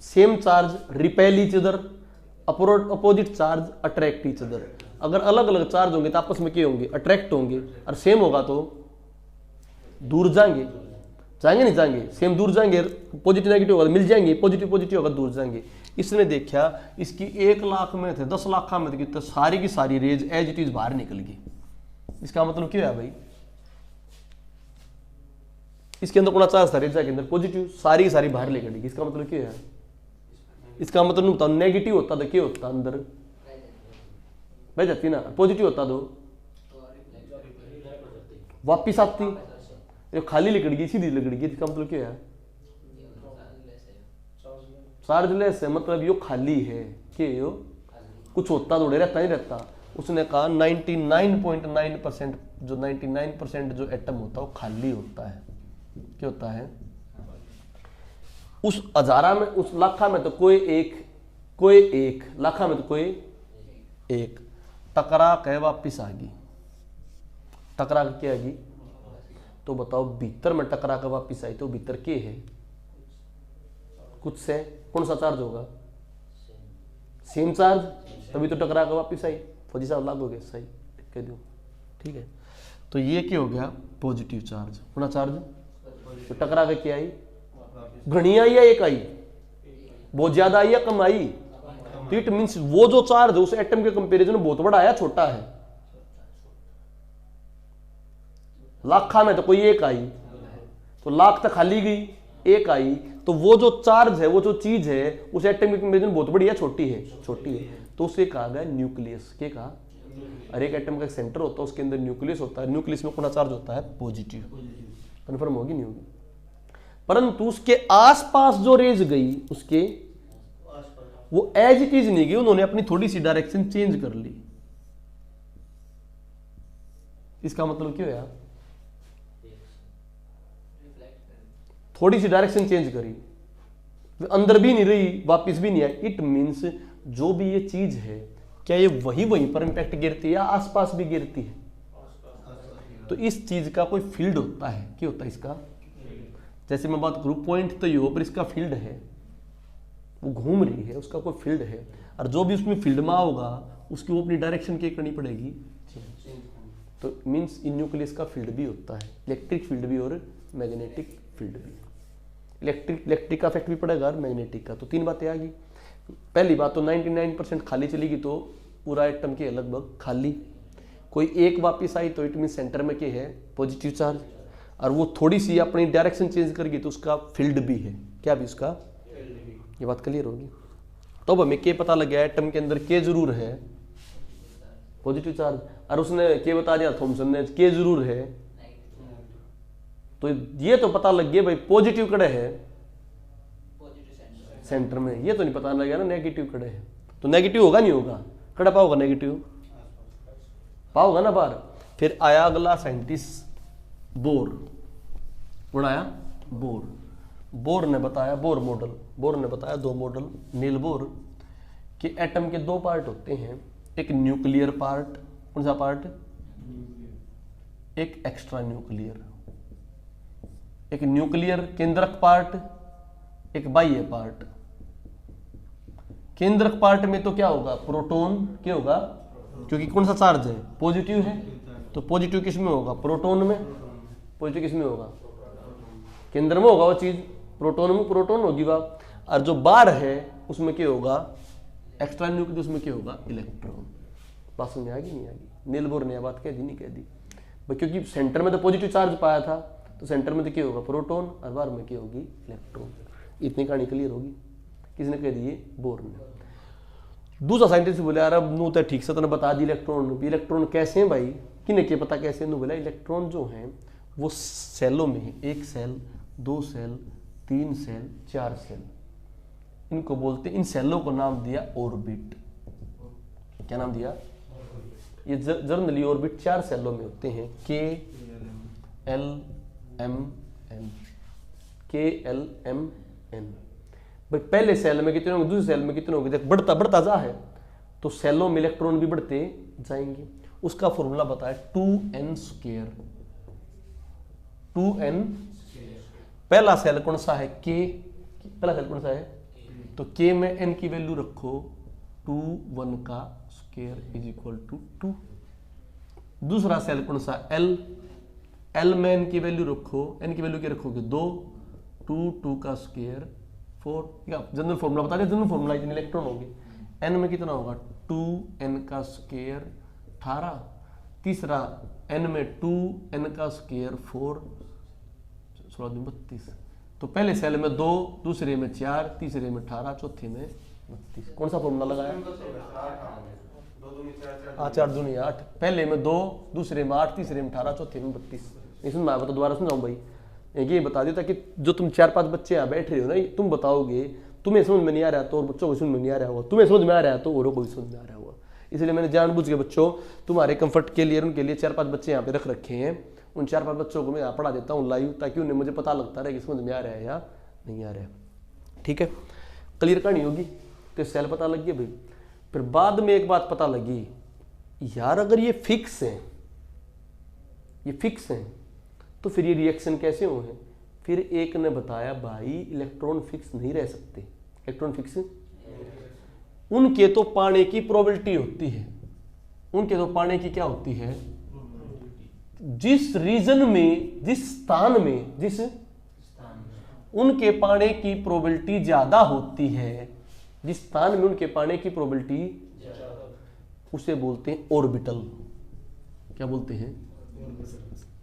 same charge repel each other, opposite charge attract each other. अगर अलग अलग चार्ज होंगे तो आपस में क्या होंगे? अट्रैक्ट होंगे। और सेम होगा तो दूर जाएंगे, जाएंगे नहीं जाएंगे? सेम दूर जाएंगे, पॉजिटिव नेगेटिव होगा मिल जाएंगे, पॉजिटिव पॉजिटिव होगा दूर जाएंगे। इसने देखा इसकी 1 लाख में थे 10 लाख में थे, तो सारी की सारी रेज एज इट इज बाहर निकल गई। इसका मतलब क्या है भाई? इसके अंदर कौन चार्ज था? रेजा के अंदर पॉजिटिव, सारी की सारी बाहर लेकर गई। इसका मतलब क्या है? इसका मतलब नहीं होता नेगेटिव होता तो क्या होता? अंदर बह जाती ना, पॉजिटिव होता तो वापिस आती, जो खाली लिकड़ गई सीधी लिकड़ गई। इसका मतलब क्या है? चार्जलेस है, मतलब यो खाली है। क्या यो कुछ होता थोड़े रहता नहीं रहता। उसने कहा 99.9% जो 99% जो एटम होता है वो खाली होता है। क्या होता है? उस हजारा में, उस लाखा में तो कोई एक लाखा में तो कोई एक टकरा के वापिस आ गई। टकरा के क्या आ गई? तो बताओ भीतर में टकरा के वापिस आई तो भीतर के है? कुछ से कौन सा चार्ज होगा? सेम चार्ज, तभी तो टकरा के वापिस आई। फौजी साहब लागू हो गया, सही कह दो, ठीक है। तो ये क्या हो गया? Positive charge. होना चार्ज तो टकरा के क्या आई? घनी आई या एक आई? बहुत ज्यादा आई या कम आई? तो इट मींस वो जो चार्ज है उस एटम के कंपैरिजन में बहुत बड़ा आया छोटा है। लाखा में तो कोई एक आई, तो लाख तक खाली गई, एक आई, तो वो जो चार्ज है, वो जो चीज है उस एटम के कंपैरिजन बहुत बड़ी है छोटी है? छोटी है। तो उसे कहा गया न्यूक्लियस। क्या कहा? अरे एक एटम का सेंटर होता है, उसके अंदर न्यूक्लियस होता है। न्यूक्लियस में कौन चार्ज होता है? पॉजिटिव। कन्फर्म होगी नहीं होगी? परंतु उसके आसपास जो रेज गई उसके वो एज इट इज नहीं गई, उन्होंने अपनी थोड़ी सी डायरेक्शन चेंज कर ली। इसका मतलब क्या है? थोड़ी सी डायरेक्शन चेंज करी, अंदर भी नहीं रही वापिस भी नहीं आई। इट मींस जो भी ये चीज है क्या ये वहीं पर इंपैक्ट गिरती है या आसपास भी गिरती है? तो इस चीज का कोई फील्ड होता है। क्या होता है इसका? जैसे मैं बात करूं पॉइंट तो ये हो, पर इसका फील्ड है, वो घूम रही है, उसका कोई फील्ड है। और जो भी उसमें फील्ड में होगा उसकी वो अपनी डायरेक्शन क्या करनी पड़ेगी? तो मींस इन न्यूक्लियस का फील्ड भी होता है, इलेक्ट्रिक फील्ड भी और मैग्नेटिक फील्ड भी। इलेक्ट्रिक का इफेक्ट भी पड़ेगा और मैग्नेटिक का। तो 3 बातें आ गई। पहली बात तो 99% खाली चली गई तो पूरा एटम के लगभग खाली। कोई एक वापिस आई तो इट मीन सेंटर में क्या है, पॉजिटिव चार्ज, और वो थोड़ी सी अपनी डायरेक्शन चेंज करगी तो उसका फील्ड भी है, क्या भी उसका, ये बात क्लियर होगी। तो अब हमें के पता लग गया एटम के अंदर के जरूर है पॉजिटिव चार्ज, और उसने के बता दिया थॉमसन ने के जरूर है, तो ये तो पता लग गया भाई पॉजिटिव कड़े है सेंटर में, ये तो नहीं पता लग गया ना नेगेटिव कड़े है, तो नेगेटिव होगा नहीं होगा, कड़ा पाओगा नेगेटिव पाओगा ना बाहर। फिर आया अगला साइंटिस्ट बोर, कौन आया, बोर। बोर ने बताया, बोर मॉडल, बोर ने बताया दो मॉडल, नील बोर, कि एटम के दो पार्ट होते हैं, एक न्यूक्लियर पार्ट, कौन सा पार्ट, एक एक्स्ट्रा न्यूक्लियर, एक न्यूक्लियर केंद्रक पार्ट, एक बाह्य पार्ट। केंद्रक पार्ट में तो क्या होगा, प्रोटॉन, क्या होगा, क्योंकि कौन सा चार्ज है, पॉजिटिव है, तो पॉजिटिव किस में होगा, प्रोटॉन में, पॉजिटिव किस में होगा, केंद्र में होगा वो चीज, प्रोटॉन में प्रोटॉन होगी वह, और जो बाहर है उसमें क्या होगा, एक्स्ट्रा न्यूक्लियर, उसमें क्या होगा, इलेक्ट्रॉन। बात समझ आ गई नहीं आ गई, नील बोर ने बात कह दी नहीं कह दी, क्योंकि सेंटर में तो पॉजिटिव चार्ज पाया था, तो सेंटर में तो क्या होगा, प्रोटॉन, और बाहर में क्या होगी, इलेक्ट्रॉन। इतनी कहानी क्लियर होगी, किसने कह दी, बोर ने। दूसरा साइंटिस्ट बोले यार अब नू तो ठीक से तो बता दी इलेक्ट्रॉन, इलेक्ट्रॉन कैसे हैं भाई, किन्हें क्या पता कैसे, नू बोला इलेक्ट्रॉन जो हैं वो सेलों में है, एक सेल, दो सेल, तीन सेल, चार सेल, इनको बोलते, इन सेलों को नाम दिया ऑर्बिट। क्या नाम दिया, ये जनरली ऑर्बिट चार सेलों में होते हैं, के एल एम एन, के एल एम एन। भाई पहले सेल में कितने होंगे, दूसरे सेल में कितने होंगे, देख बढ़ता बढ़ता जा है तो सेलों में इलेक्ट्रॉन भी बढ़ते जाएंगे। उसका फॉर्मूला बताया 2n स्क्वायर, 2n। पहला सेल कौन सा है, के, पहला सेल कौन सा है, तो के में n की वैल्यू रखो 2 1 का स्क्वायर इज इक्वल टू 2। दूसरा सेल कौन सा, l, l में n की वैल्यू रखो, n की वैल्यू क्या रखोगे 2, 2 2 का स्क्वायर 4। जनरल फॉर्मूला बता दिया, जनरल फॉर्मूला इतने इलेक्ट्रॉन होंगे, n में कितना होगा 2n का स्क्वायर 18। तीसरा n में 2n का स्क्वायर 4, 16 32। तो पहले सेल में 2, दूसरे में 4, तीसरे में 18, चौथे में 32। कौन सा फॉर्मूला लगाया, 4 दूनी 8, पहले में 2, दूसरे में 8, तीसरे में 18, चौथे में 32। इसमें मैं तो दोबारा समझाऊं भाई, ये बता देता कि जो तुम 4-5 बच्चे यहाँ बैठ रहे हो ना, तुम बताओगे, तुम्हें समझ में नहीं आ रहा तो और बच्चों को समझ में नहीं आ रहा होगा, तुम्हें समझ में आ रहा है तो औरों को भी समझ में आ रहा होगा। इसलिए मैंने जानबूझ के बच्चों तुम्हारे कंफर्ट के लिए उनके लिए 4-5 बच्चे यहाँ पे रख रखे हैं, उन 4-5 बच्चों को मैं यहाँ पढ़ा देता हूँ लाइव, ताकि उन्हें मुझे पता लगता रहे कि समझ में आ रहा है या नहीं आ रहा है। ठीक है, क्लियर कहानी होगी। तो सेल पता लग गया भाई। फिर बाद में एक बात पता लगी, यार अगर ये फिक्स है, ये फिक्स है, तो फिर ये रिएक्शन कैसे हो है। फिर एक ने बताया भाई इलेक्ट्रॉन फिक्स नहीं रह सकते, इलेक्ट्रॉन फिक्स उनके तो पाने की प्रोबेबिलिटी होती है, उनके तो पाने की क्या होती है, जिस रीजन में, जिस स्थान में, जिस उनके पाने की प्रोबेबिलिटी ज्यादा होती है, जिस स्थान में उनके पाने की प्रोबेबिलिटी, उसे बोलते हैं ऑर्बिटल। क्या बोलते हैं,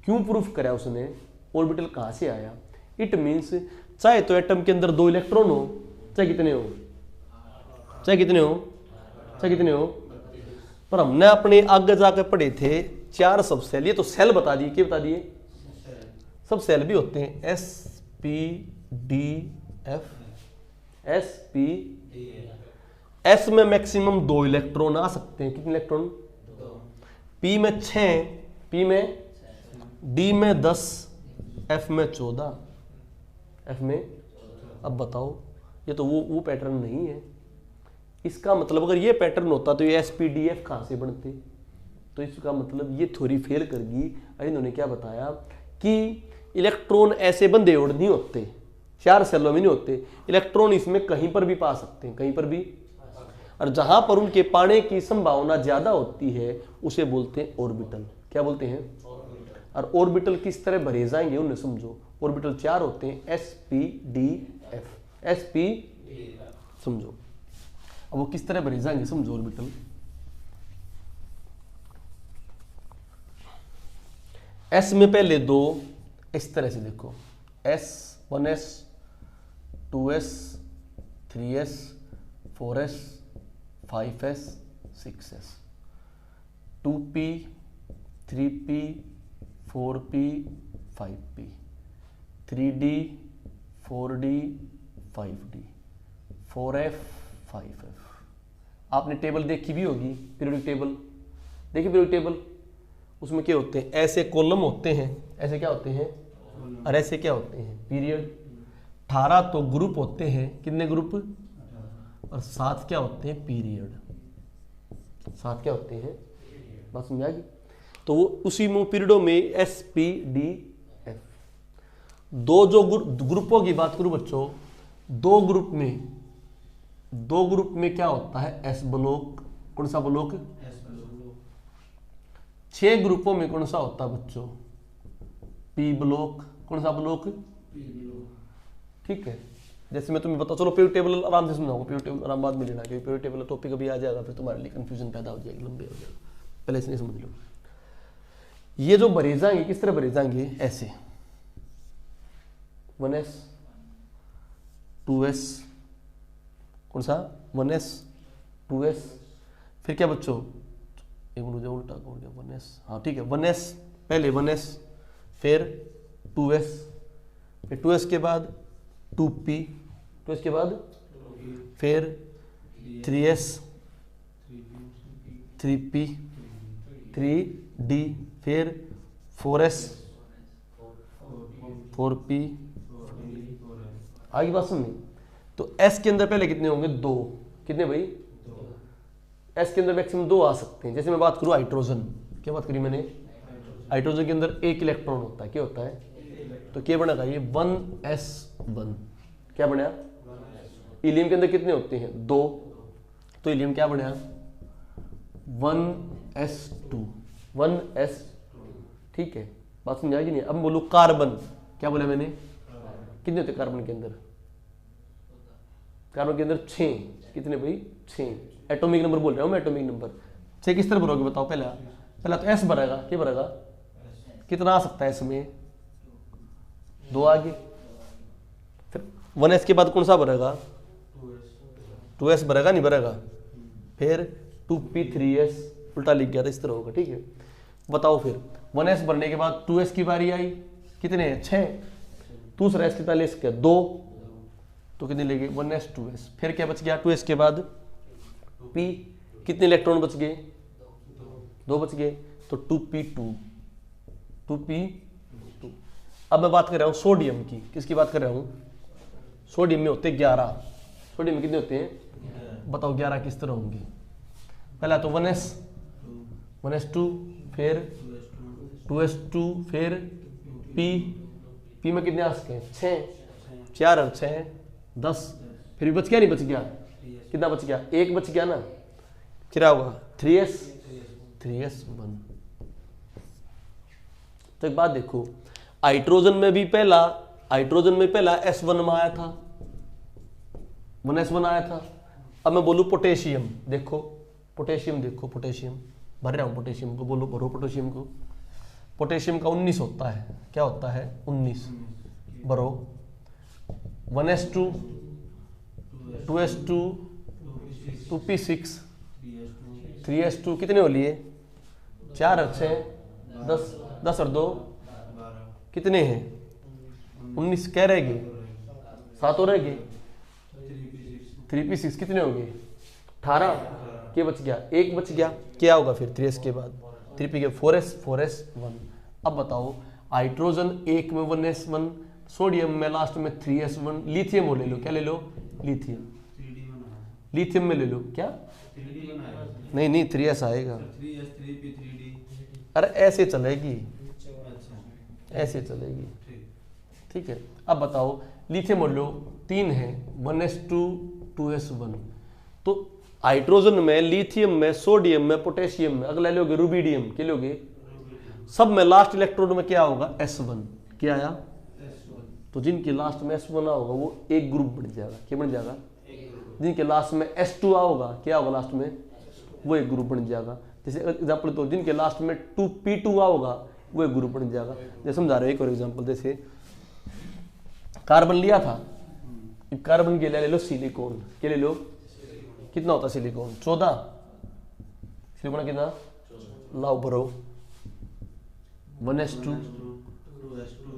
क्यों प्रूफ करा उसने, ऑर्बिटल कहां से आया। इट मींस चाहे तो एटम के अंदर 2 इलेक्ट्रॉन हो, चाहे कितने हो, चाहे कितने हो, चाहे कितने हो, पर हमने अपने आगे जाकर पढ़े थे 4 सब सेल। ये तो सेल बता दिए, क्या बता दिए, सब सेल भी होते हैं, S P D F, S P S में मैक्सिमम 2 इलेक्ट्रॉन आ सकते हैं, कितने इलेक्ट्रॉन, 2। P में 6, P में, D में 10, F में 14, F में। अब बताओ, ये तो वो पैटर्न नहीं है। इसका मतलब अगर ये पैटर्न होता तो ये SPDF कहां से बनते, तो इसका मतलब ये थ्योरी फेल कर गई। इन्होंने क्या बताया कि इलेक्ट्रॉन ऐसे बंधे ओढ़ नहीं होते, 4 सेलों में नहीं होते, इलेक्ट्रॉन इसमें कहीं पर भी पा सकते हैं, कहीं पर भी, और जहां पर उनके पाने की संभावना ज्यादा होती है उसे बोलते हैं ऑर्बिटल। क्या बोलते हैं, और ऑर्बिटल किस तरह भरे जाएंगे उन्हें समझो। ऑर्बिटल 4 होते हैं, SPDF, SP समझो। अब वो किस तरह भरे जाएंगे समझो ऑर्बिटल। एस में पहले दो इस तरह से देखो, S 1s 2s 3s 4s 5s 6s 2p 3p 4p 5p 3d 4d 5d 4f 5f। आपने टेबल देखी भी होगी, पीरियोडिक टेबल देखिए, पीरियोडिक टेबल उसमें क्या होते हैं, ऐसे कॉलम होते हैं, ऐसे क्या होते हैं और ऐसे क्या होते हैं पीरियड। 18 तो ग्रुप होते हैं, कितने ग्रुप, और 7 क्या होते हैं पीरियड, 7 क्या होते हैं, बात समझ आ गई। तो वो उसी पीरियडों में एस पी डी एफ। दो जो ग्रुपों की बात करूं बच्चों, दो ग्रुप में क्या होता है एस ब्लॉक, कौन सा ब्लॉक, 6 ग्रुपों में कौन सा होता है बच्चों पी ब्लॉक, कौन सा ब्लॉक, ठीक है। जैसे मैं तुम्हें बताऊं, चलो पीरियड टेबल आराम से समझाऊंगा, पीरियड टेबल आराम बाद में लेना, क्योंकि पीरियड टेबल टॉपिक अभी आ जाएगा, फिर तुम्हारे लिए कंफ्यूजन पैदा हो जाएगी, लंबे हो जाएगा, पहले इसलिए समझ लो। ये जो भरे जाएंगे किस तरह भरे जाएंगे, ऐसे 1s 2s, कौन सा 1s 2s, फिर क्या बच्चों, एक मुझे उल्टा हो गया 1s, हाँ ठीक है 1s, पहले 1s फिर 2s, फिर 2s के बाद 2p, 2s के बाद फिर 3s 3p 3d, फिर 4s 4p, आगे बात सुननी। तो s के अंदर पहले कितने होंगे, 2, कितने भाई, s के अंदर मैक्सिमम 2 आ सकते हैं। जैसे मैं बात करूं हाइड्रोजन, क्या बात करी मैंने, हाइड्रोजन के अंदर 1 इलेक्ट्रॉन होता है, क्या होता है, तो क्या बनेगा ये 1s1, क्या बना, हीलियम के अंदर कितने होते हैं 2, तो हीलियम क्या बना 1s2, 1s, ठीक है, बात समझ आएगी नहीं। अब बोलो कार्बन, क्या बोला मैंने, कितने होते कार्बन के अंदर, कार्बन के अंदर 6, कितने भाई 6, एटॉमिक नंबर बोल रहा हूं मैं, एटॉमिक नंबर 6 किस तरह भरोगे बताओ, पहला तो एस भरेगा, क्या भरेगा, कितना आ सकता है इसमें, 2 आगे, फिर 1s के बाद कौन सा भरेगा, 2s भरेगा नहीं भरेगा, फिर 2p 3s, उल्टा लिख गया था इस तरह होगा, ठीक है। बताओ फिर 1s भरने के बाद 2s की बारी आई, कितने हैं 6, दूसरा s कितना ले सकते 2, तो कितने लेंगे 1s 2s, फिर क्या बच गया 2s के बाद p, कितने इलेक्ट्रॉन बच गए 2 बच गए, तो 2p2, 2p2। अब मैं बात कर रहा हूं सोडियम की, किसकी बात कर रहा हूं, सोडियम में होते 11, सोडियम में कितने होते हैं, बताओ 11 किस तरह होंगे, पहला तो 1s2, फिर 2s2, फिर p में कितने आ सकते हैं 6, 4 और 6 10, फिर भी बच गया नहीं बच गया, कितना बच गया 1 बच गया ना, क्या होगा 3s1। तो एक बात देखो, हाइड्रोजन में पहला s1 में आया था, 1s1 आया था। अब मैं बोलूं पोटेशियम, देखो पोटेशियम भर रहा हूं, पोटेशियम को बोलो, भरो पोटेशियम को, पोटेशियम का 19 होता है, क्या होता है 19, भरो 1s2 2s2 2p6 3s2, कितने हो लिए 4 और 6 10, 10 और 2 कितने हैं 19, क्या रहेगी 7 हो रहेगी, 3p6 कितने हो गए 18, क्या बच गया 1 बच गया, क्या होगा फिर 3s के बाद 3p के 4s1। अब बताओ हाइड्रोजन 1 में 1s1, सोडियम में लास्ट में 3s1, लिथियम हो ले लो, क्या ले लो लिथियम में ले लो, क्या नहीं 3s आएगा, अरे ऐसे चलेगी, ऐसे चलेगी, ठीक है। अब बताओ लिथियम हो लो 3 है 1s2 2s1, तो हाइड्रोजन में, लिथियम में, सोडियम में, पोटेशियम में, अगला लोगे रुबिडियम, क्या लोगे सब में लास्ट इलेक्ट्रोड में क्या होगा s1, क्या आया, तो जिनके लास्ट में s1 होगा वो एक ग्रुप बन जाएगा, क्या बन जाएगा, जिनके लास्ट में s2 होगा क्या होगा लास्ट में, वो एक ग्रुप बन जाएगा। जैसे एग्जांपल तो जिनके लास्ट में 2p2 होगा वो एक ग्रुप बन जाएगा। जैसे समझा रहे हो एक और एग्जांपल, जैसे कार्बन लिया था, कार्बन के लिए ले लो सिलिकॉन, क्या ले लो, कितना होता है सिलिकॉन 14, सिलिकॉन कितना, लाओ भरो 1s2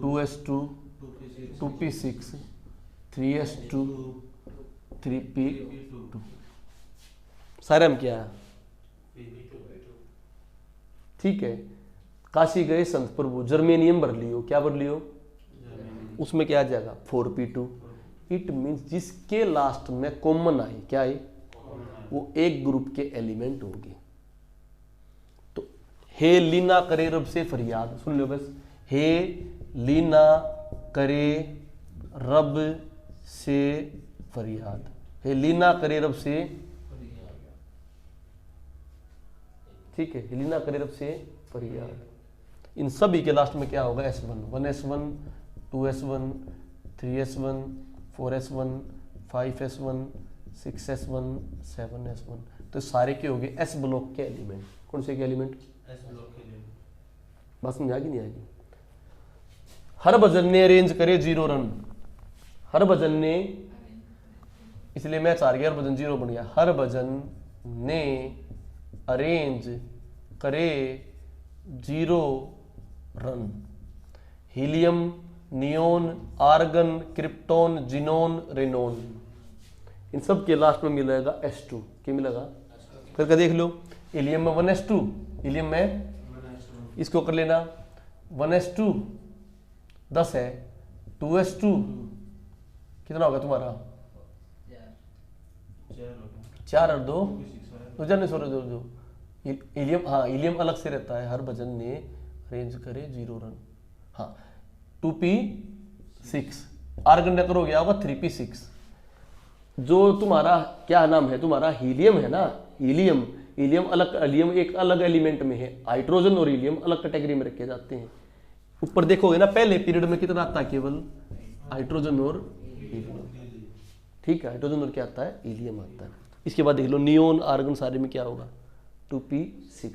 2s2 2p6 3s2 3p2, सारे हम क्या है, ठीक है। काशी गए संत प्रभु, जर्मेनियम भर लियो, क्या भर लियो, उसमें क्या आ जाएगा 4p2। इट मीन्स जिसके लास्ट में कॉमन आई, क्या आई, वो एक ग्रुप के एलिमेंट होंगे। तो हे लीना करे रब से फरियाद, सुन लो बस, हे लीना करे रब से फरियाद, हे लीना करे रब से, ठीक है, लीना करे रब से फरियाद। इन सभी के लास्ट में क्या होगा s1, 1s1 2s1 3s1 4s1 5s1 6s1 7s1, तो सारे के हो गए एस ब्लॉक के एलिमेंट। कौन से के एलिमेंट, एस ब्लॉक के एलिमेंट। बात समझ आएगी नहीं आएगी। हरभजन ने अरेंज करे 0 रन, हरभजन ने, इसलिए मैच हार गया, हरभजन 0 बन गया। हरभजन ने अरेंज करे 0 रन। Helium, neon, argon, krypton, xenon, radon, इन सब के लास्ट में मिलेगा s2, क्या मिलेगा, करके देख लो। हीलियम में 1s2, हीलियम में इसको कर लेना 1s2 10 है, 2s2 कितना होगा तुम्हारा 4 और 2 जाने सो दो। हीलियम, हाँ हीलियम अलग से रहता है। हरभजन ने अरेंज करे 0 रन, हाँ 2p6, आर्गन नेकर हो गया होगा 3p6। जो तुम्हारा क्या नाम है, तुम्हारा हीलियम है ना, हीलियम, हीलियम अलग, हीलियम एक अलग एलिमेंट में है, हाइड्रोजन और हीलियम अलग कैटेगरी में रखे जाते हैं। ऊपर देखोगे ना पहले पीरियड में कितना आता है, केवल हाइड्रोजन और हीलियम, ठीक है, हाइड्रोजन और क्या आता है, हीलियम आता है। इसके बाद देख लो नियोन, आर्गन, सारे में क्या होगा 2p6।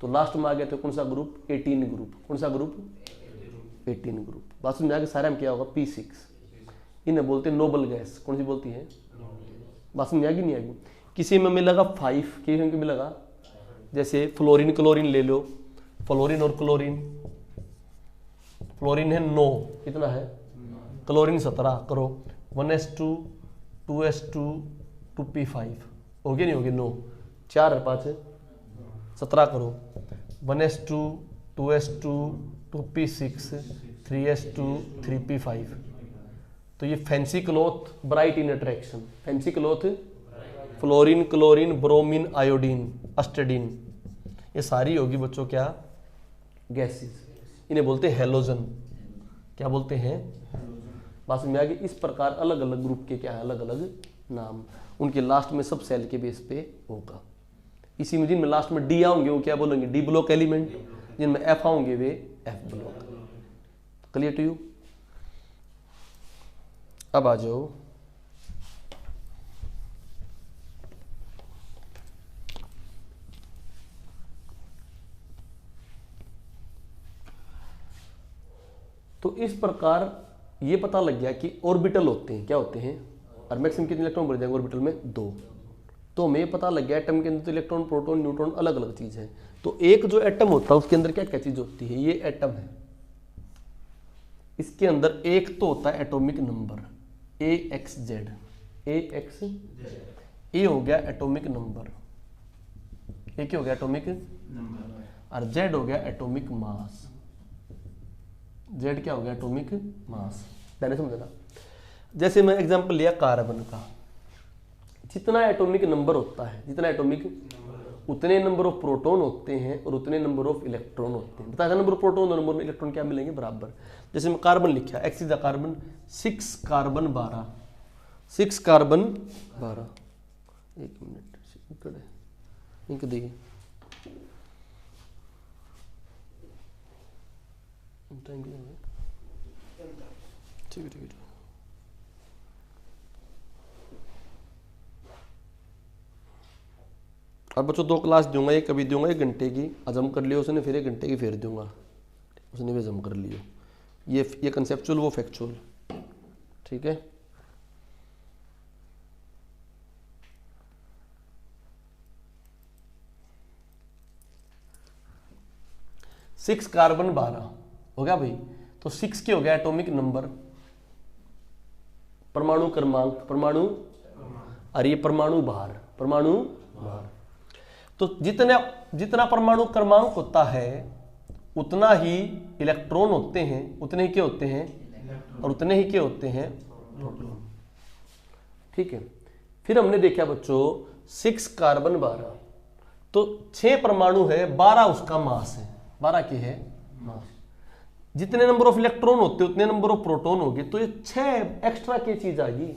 तो लास्ट में आ गया तो कौन सा ग्रुप, 18 ग्रुप, कौन सा ग्रुप 18 ग्रुप। बात समझ आगे, सारे में क्या होगा p6, इन्हें बोलते हैं नोबल गैस। कौन सी बोलती है, बात समझ आएगी नहीं आएगी। किसी में मिलेगा 5, किसी में मिलेगा, जैसे फ्लोरीन क्लोरीन ले लो, फ्लोरीन और क्लोरीन, फ्लोरीन है 9, कितना है, क्लोरीन 17 करो, 1s2 2s2 2p5, हो गया नहीं हो गया 9, 4 और 5 17 करो, 1s2 2s2 2p6 3s2 3p5। तो ये fancy cloth bright in attraction, fancy cloth fluorine chlorine bromine iodine astatine, ये सारी होगी बच्चों क्या, गैसेस, इन्हें बोलते हैं हेलोजन। क्या बोलते हैं, बात में आ गई। इस प्रकार अलग अलग ग्रुप के क्या है, अलग अलग नाम, उनके लास्ट में सब सेल के बेस पे होगा। इसी में जिनमें लास्ट में डी आएंगे वो क्या बोलेंगे, डी ब्लॉक एलिमेंट, जिनमें एफ आएंगे वे F block. Clear to you. अब आ जाओ तो इस प्रकार ये पता लग गया कि ऑर्बिटल होते हैं, क्या होते हैं, और मैक्सिमम कितने इलेक्ट्रॉन भर जाएंगे ऑर्बिटल में, 2। तो हमें पता लग गया एटम के अंदर तो इलेक्ट्रॉन प्रोटॉन न्यूट्रॉन अलग अलग चीज है। तो एक जो एटम होता है उसके अंदर क्या क्या चीज होती है, ये एटम है, इसके अंदर एक तो होता है एटॉमिक नंबर AXZ, ए हो गया एटॉमिक नंबर, ए क्या हो गया एटॉमिक नंबर, और Z हो गया एटॉमिक मास, Z क्या हो गया एटॉमिक मास। मैंने समझना, जैसे मैं एग्जांपल लिया कार्बन का, जितना एटॉमिक नंबर होता है, जितना एटॉमिक उतने नंबर ऑफ प्रोटॉन होते हैं और उतने नंबर ऑफ इलेक्ट्रॉन होते हैं। बताया नंबर ऑफ प्रोटॉन और नंबर ऑफ इलेक्ट्रॉन क्या मिलेंगे, बराबर। जैसे मैं कार्बन लिखा, X is the carbon, 6 carbon 12, 6 carbon 12, 1 minute ink दी, ठीक है। अब बच्चों 2 क्लास दूंगा, एक कभी दूंगा 1 घंटे की, हजम कर लियो उसने, फिर 1 घंटे की फिर दूंगा, उसने भी जम कर लियो। ये कंसेप्चुअल, वो फैक्चुअल, ठीक है। सिक्स कार्बन 12 हो गया भाई। तो 6 के हो गया एटॉमिक नंबर, परमाणु क्रमांक, परमाणु, और ये परमाणु भार, परमाणु भार। तो जितना परमाणु क्रमांक होता है उतना ही इलेक्ट्रॉन होते हैं, उतने ही क्या होते हैं, और उतने ही क्या होते हैं प्रोटॉन, ठीक है। फिर हमने देखा बच्चों 6 कार्बन 12, तो 6 परमाणु है, 12 उसका मास है, 12 की है मास। जितने नंबर ऑफ इलेक्ट्रॉन होते उतने नंबर ऑफ प्रोटॉन होंगे, तो ये 6 एक्स्ट्रा की चीज आ गई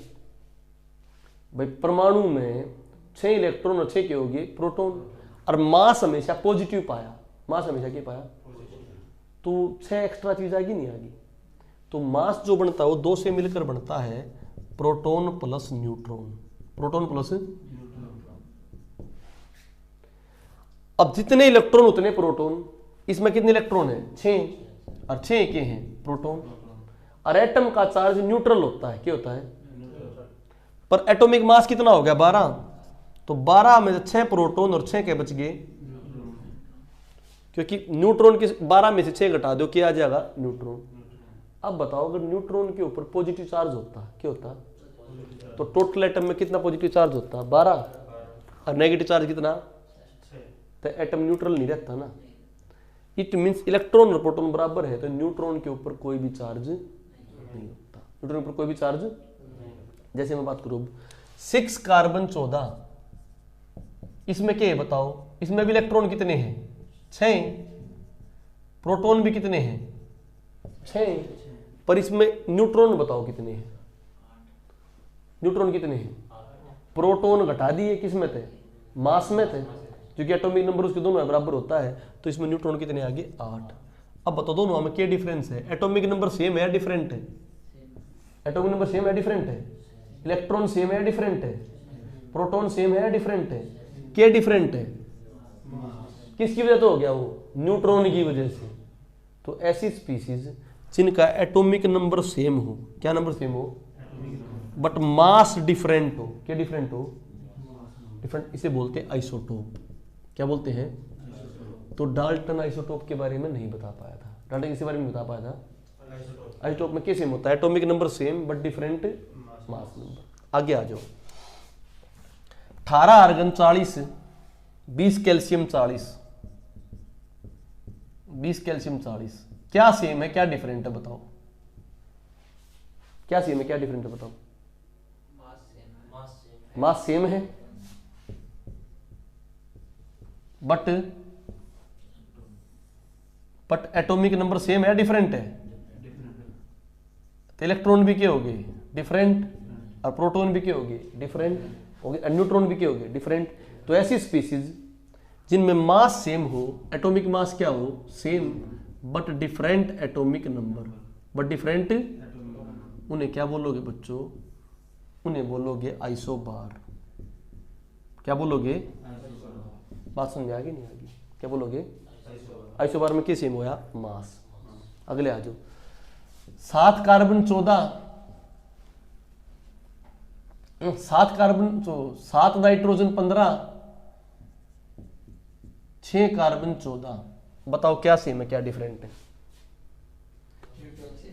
भाई। परमाणु में 6 इलेक्ट्रॉन और 6 के होंगे प्रोटॉन, और मास हमेशा पॉजिटिव पाया, मास हमेशा क्या पाया, तो 6 एक्स्ट्रा चीज आएगी नहीं आएगी। तो मास जो बनता है वो 2 से मिलकर बनता है proton plus neutron, proton plus. अब जितने इलेक्ट्रॉन उतने प्रोटॉन, इसमें कितने इलेक्ट्रॉन है 6, और 6 के हैं प्रोटॉन। और एटम का चार्ज न्यूट्रल होता है, क्या होता है, पर एटॉमिक मास कितना हो गया 12, तो 12 में से 6 प्रोटॉन और 6 के बच गए, क्योंकि न्यूट्रॉन के 12 में से 6 घटा दो, क्या आ जाएगा न्यूट्रॉन। अब बताओ अगर न्यूट्रॉन के ऊपर पॉजिटिव चार्ज होता क्या होता, तो टोटल एटम में कितना पॉजिटिव चार्ज होता 12, और नेगेटिव चार्ज कितना, तो एटम न्यूट्रल नहीं रहता ना। इट मीन्स इलेक्ट्रॉन और प्रोटॉन बराबर है, तो न्यूट्रॉन के ऊपर कोई भी चार्ज नहीं होता, न्यूट्रॉन के ऊपर कोई भी चार्ज। जैसे मैं बात करूं 6 कार्बन 14, इसमें क्या है बताओ, इसमें भी इलेक्ट्रॉन कितने हैं 6, प्रोटॉन भी कितने हैं 6, पर इसमें न्यूट्रॉन बताओ कितने हैं, न्यूट्रॉन कितने हैं, प्रोटॉन घटा दिए किसमें थे, मास में थे, क्योंकि एटॉमिक नंबर उसके दोनों में बराबर होता है, तो इसमें न्यूट्रॉन कितने आ गए 8। अब बताओ दोनों में क्या डिफरेंस है, एटॉमिक नंबर सेम है डिफरेंट है, एटॉमिक नंबर सेम है डिफरेंट है, इलेक्ट्रॉन सेम है डिफरेंट है, प्रोटॉन सेम है डिफरेंट है, क्या डिफरेंट है, किसकी वजह तो हो गया वो, न्यूट्रॉन की वजह से। तो ऐसी स्पीसीज जिनका एटॉमिक नंबर सेम हो, क्या नंबर सेम हो, बट मास डिफरेंट हो, क्या डिफरेंट हो, डिफरेंट, इसे बोलते हैं आइसोटोप। क्या बोलते हैं, तो डाल्टन आइसोटोप के बारे में नहीं बता पाया था, डाल्टन किसी बारे में बता पाया था, आइसोटोप में क्या सेम होता है, atomic number same but different mass number. आगे आ जाओ 18 आर्गन 40, 20 कैल्शियम 40, 20 कैल्शियम 40, क्या सेम है क्या डिफरेंट है बताओ, क्या सेम है क्या डिफरेंट है बताओ, मास सेम है बट एटॉमिक नंबर सेम है डिफरेंट है, तो इलेक्ट्रॉन भी क्या होगी डिफरेंट, और प्रोटॉन भी क्या होगी डिफरेंट होगी, और न्यूट्रॉन भी क्या होगी डिफरेंट। तो ऐसी स्पीसीज जिनमें मास सेम हो, एटॉमिक मास क्या हो same but different atomic number, but different, उन्हें क्या बोलोगे बच्चों, उन्हें बोलोगे आइसोबार। क्या बोलोगे, बात समझ आ गई नहीं आ गई, क्या बोलोगे, आइसोबार में क्या सेम होया मास। अगले आ जाओ 7 कार्बन 14, 7 कार्बन 7 नाइट्रोजन 15, 6 कार्बन 14, बताओ क्या सेम है क्या डिफरेंट है,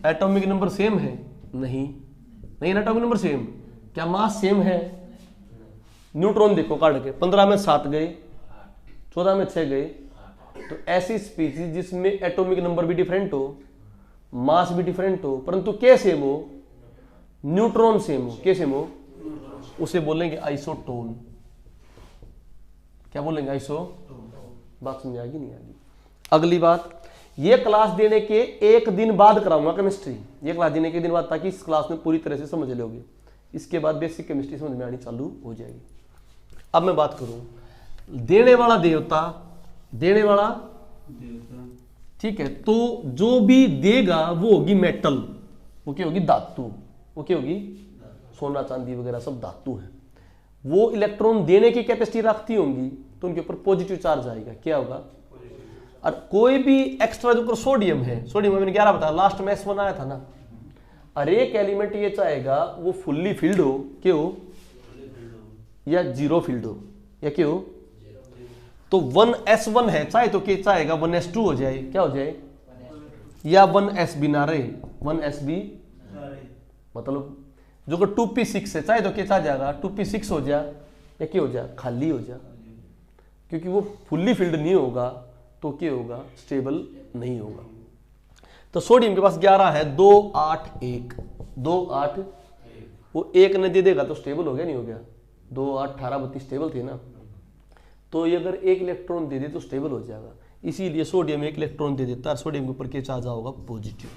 एटॉमिक नंबर सेम है नहीं, नहीं ना एटॉमिक नंबर सेम, क्या मास सेम है, न्यूट्रॉन देखो काट के 15 में 7 गए, 14 में 6 गए। तो ऐसी स्पीसीज जिसमें एटॉमिक नंबर भी डिफरेंट हो, मास भी डिफरेंट हो, परंतु क्या सेम हो, न्यूट्रॉन सेम हो, क्या सेम हो, उसे बोलेंगे आइसोटोन। क्या बोलेंगे आइसो, बात समझ आएगी नहीं आएगी। अगली बात, ये क्लास देने के 1 दिन बाद कराऊंगा केमिस्ट्री, ये क्लास देने के 1 दिन बाद, ताकि इस क्लास में पूरी तरह से समझ लोगे, इसके बाद बेसिक केमिस्ट्री समझ में आनी चालू हो जाएगी। अब मैं बात करूं देने वाला देवता, देने वाला देवता, ठीक है, तो जो भी देगा वो होगी मेटल, वो क्या होगी धातु, वो क्या होगी सोना चांदी वगैरह सब धातु है। वो इलेक्ट्रॉन देने की कैपेसिटी रखती होंगी तो उनके ऊपर पॉजिटिव चार्ज आएगा, क्या होगा, और कोई भी एक्स्ट्रा जो सोडियम है, सोडियम मैंने 11 बताया, लास्ट में S1 आया था ना। और एक एलिमेंट ये चाहेगा वो फुल्ली फिल्ड हो, क्यों, या जीरो फिल्ड हो, या क्यों, तो 1s1 है, चाहे तो क्या चाहेगा 1s2 हो जाए, क्या हो जाए, या 1s भी ना रहे, 1s भी, मतलब जो कि 2p6 है, चाहे तो क्या चाह जाएगा 2p6 हो जाए, या क्या हो जाए, खाली हो जाए, क्योंकि वो फुल्ली फिल्ड नहीं होगा तो क्या होगा, स्टेबल नहीं होगा। तो सोडियम के पास 11 है, 2 8 1 2 8, वो एक ने दे देगा तो स्टेबल हो गया, नहीं हो गया, 2 8 18 32 स्टेबल थे ना, तो ये अगर एक इलेक्ट्रॉन दे दे तो स्टेबल हो जाएगा। इसीलिए सोडियम एक इलेक्ट्रॉन दे देता है, सोडियम के ऊपर क्या चार्ज होगा, पॉजिटिव,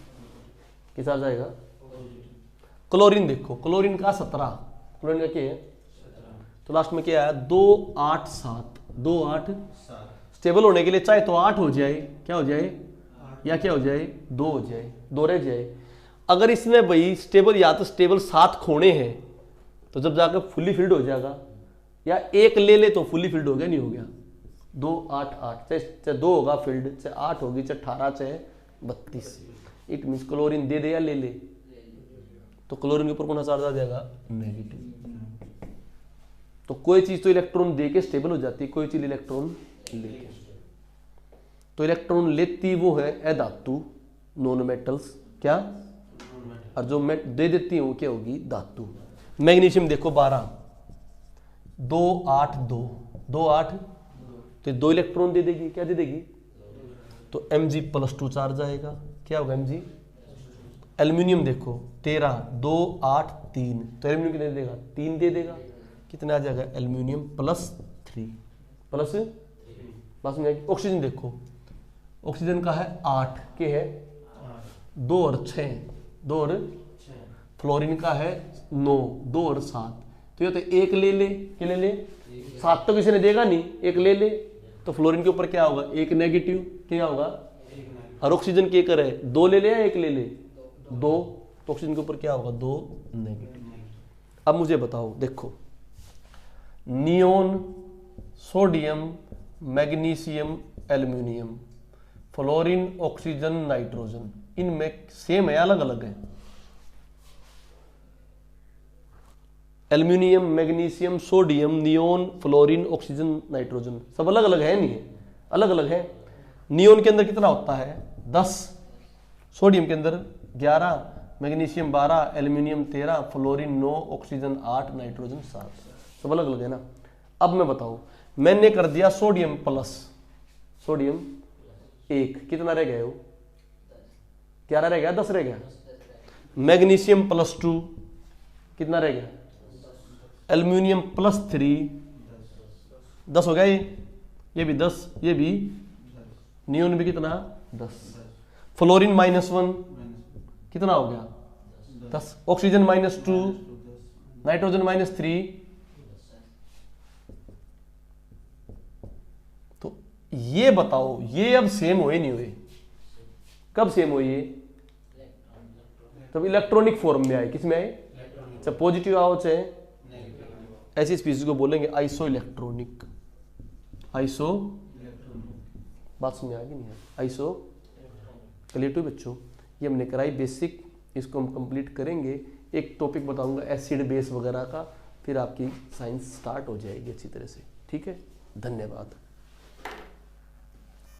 क्या चार्ज आएगा। क्लोरीन देखो, क्लोरीन का 17, क्लोरीन का क्या है, तो लास्ट में क्या आया 2 8 7 2 8, स्टेबल होने के लिए चाहे तो 8 हो जाए, क्या हो जाए, या क्या हो जाए 2 हो जाए, 2 रह जाए। अगर इसमें भाई स्टेबल या तो स्टेबल 7 खोने हैं तो जब जाकर फुल्ली फिल्ड हो जाएगा, या एक ले ले तो फुल्ली फिल्ड हो गया, नहीं हो गया, 2 8 8, चाहे 2 होगा फिल्ड, चाहे 8 होगी, चाहे 18, चाहे 32। इट मीन्स क्लोरीन दे दे या ले ले, तो क्लोरीन के ऊपर कौन सा चार्ज आ जाएगा, नेगेटिव। तो कोई चीज तो इलेक्ट्रॉन दे के स्टेबल हो जाती है, कोई चीज इलेक्ट्रॉन लेके, तो इलेक्ट्रॉन लेती वो है अधातु, नॉन मेटल्स, क्या, और जो दे देती है वो क्या होगी, धातु। मैग्नीशियम देखो 12, 2 8 2 2 8, तो 2 इलेक्ट्रॉन दे देगी, क्या दे देगी, तो Mg+2 चार्ज आएगा, क्या होगा Mg। एल्यूमिनियम देखो 13, 2 8 3, तो एल्यूमिनियम कितने दे देगा, 3 दे देगा, कितना आ जाएगा, एल्यूमिनियम +3 प्लस पास में। ऑक्सीजन देखो, ऑक्सीजन का है 8, के है 2 और 6, 2 और, फ्लोरीन का है 9, 2 और 7, तो ये तो एक ले ले, क्या ले ले, 7 तो किसी ने देगा नहीं, एक ले ले, तो फ्लोरीन के ऊपर क्या होगा, एक नेगेटिव, क्या होगा, और ऑक्सीजन के करे 2 ले ले या एक ले ले, 2, तो ऑक्सीजन के ऊपर क्या होगा, 2 नेगेटिव। अब मुझे बताओ, देखो neon, sodium, magnesium, aluminium, fluorine, oxygen, nitrogen, इनमें सेम है अलग अलग है, aluminium, magnesium, sodium, neon, fluorine, oxygen, nitrogen, सब अलग अलग है, नहीं है, अलग अलग है। नियोन के अंदर कितना होता है, 10, सोडियम के अंदर 11, magnesium 12, aluminium 13, fluorine 9, oxygen 8, nitrogen 7, सब अलग अलग है ना। अब मैं बताऊं, मैंने कर दिया सोडियम प्लस, सोडियम 1, कितना रह गया वो, 11 रह गया, 10 रह गया। मैग्नीशियम +2, कितना रह गया, एल्यूमिनियम +3, 10 हो गया, ये भी 10, ये भी, नियोन भी कितना, 10, फ्लोरीन -1, कितना हो गया, 10, ऑक्सीजन -2, नाइट्रोजन -3। तो ये बताओ, ये अब सेम हुए नहीं हुए, कब सेम हुए ये, तब इलेक्ट्रॉनिक फॉर्म में आए, किस में आए, चाहे पॉजिटिव आओ चाहे, ऐसी स्पीशीज को बोलेंगे आइसो इलेक्ट्रॉनिक, आइसो, बात समझ आ गई नहीं है, आइसो। चलिए तो बच्चों, ये हमने कराई बेसिक, इसको हम कंप्लीट करेंगे, एक टॉपिक बताऊंगा एसिड बेस वगैरह का, फिर आपकी साइंस स्टार्ट हो जाएगी अच्छी तरह से, ठीक है। धन्यवाद।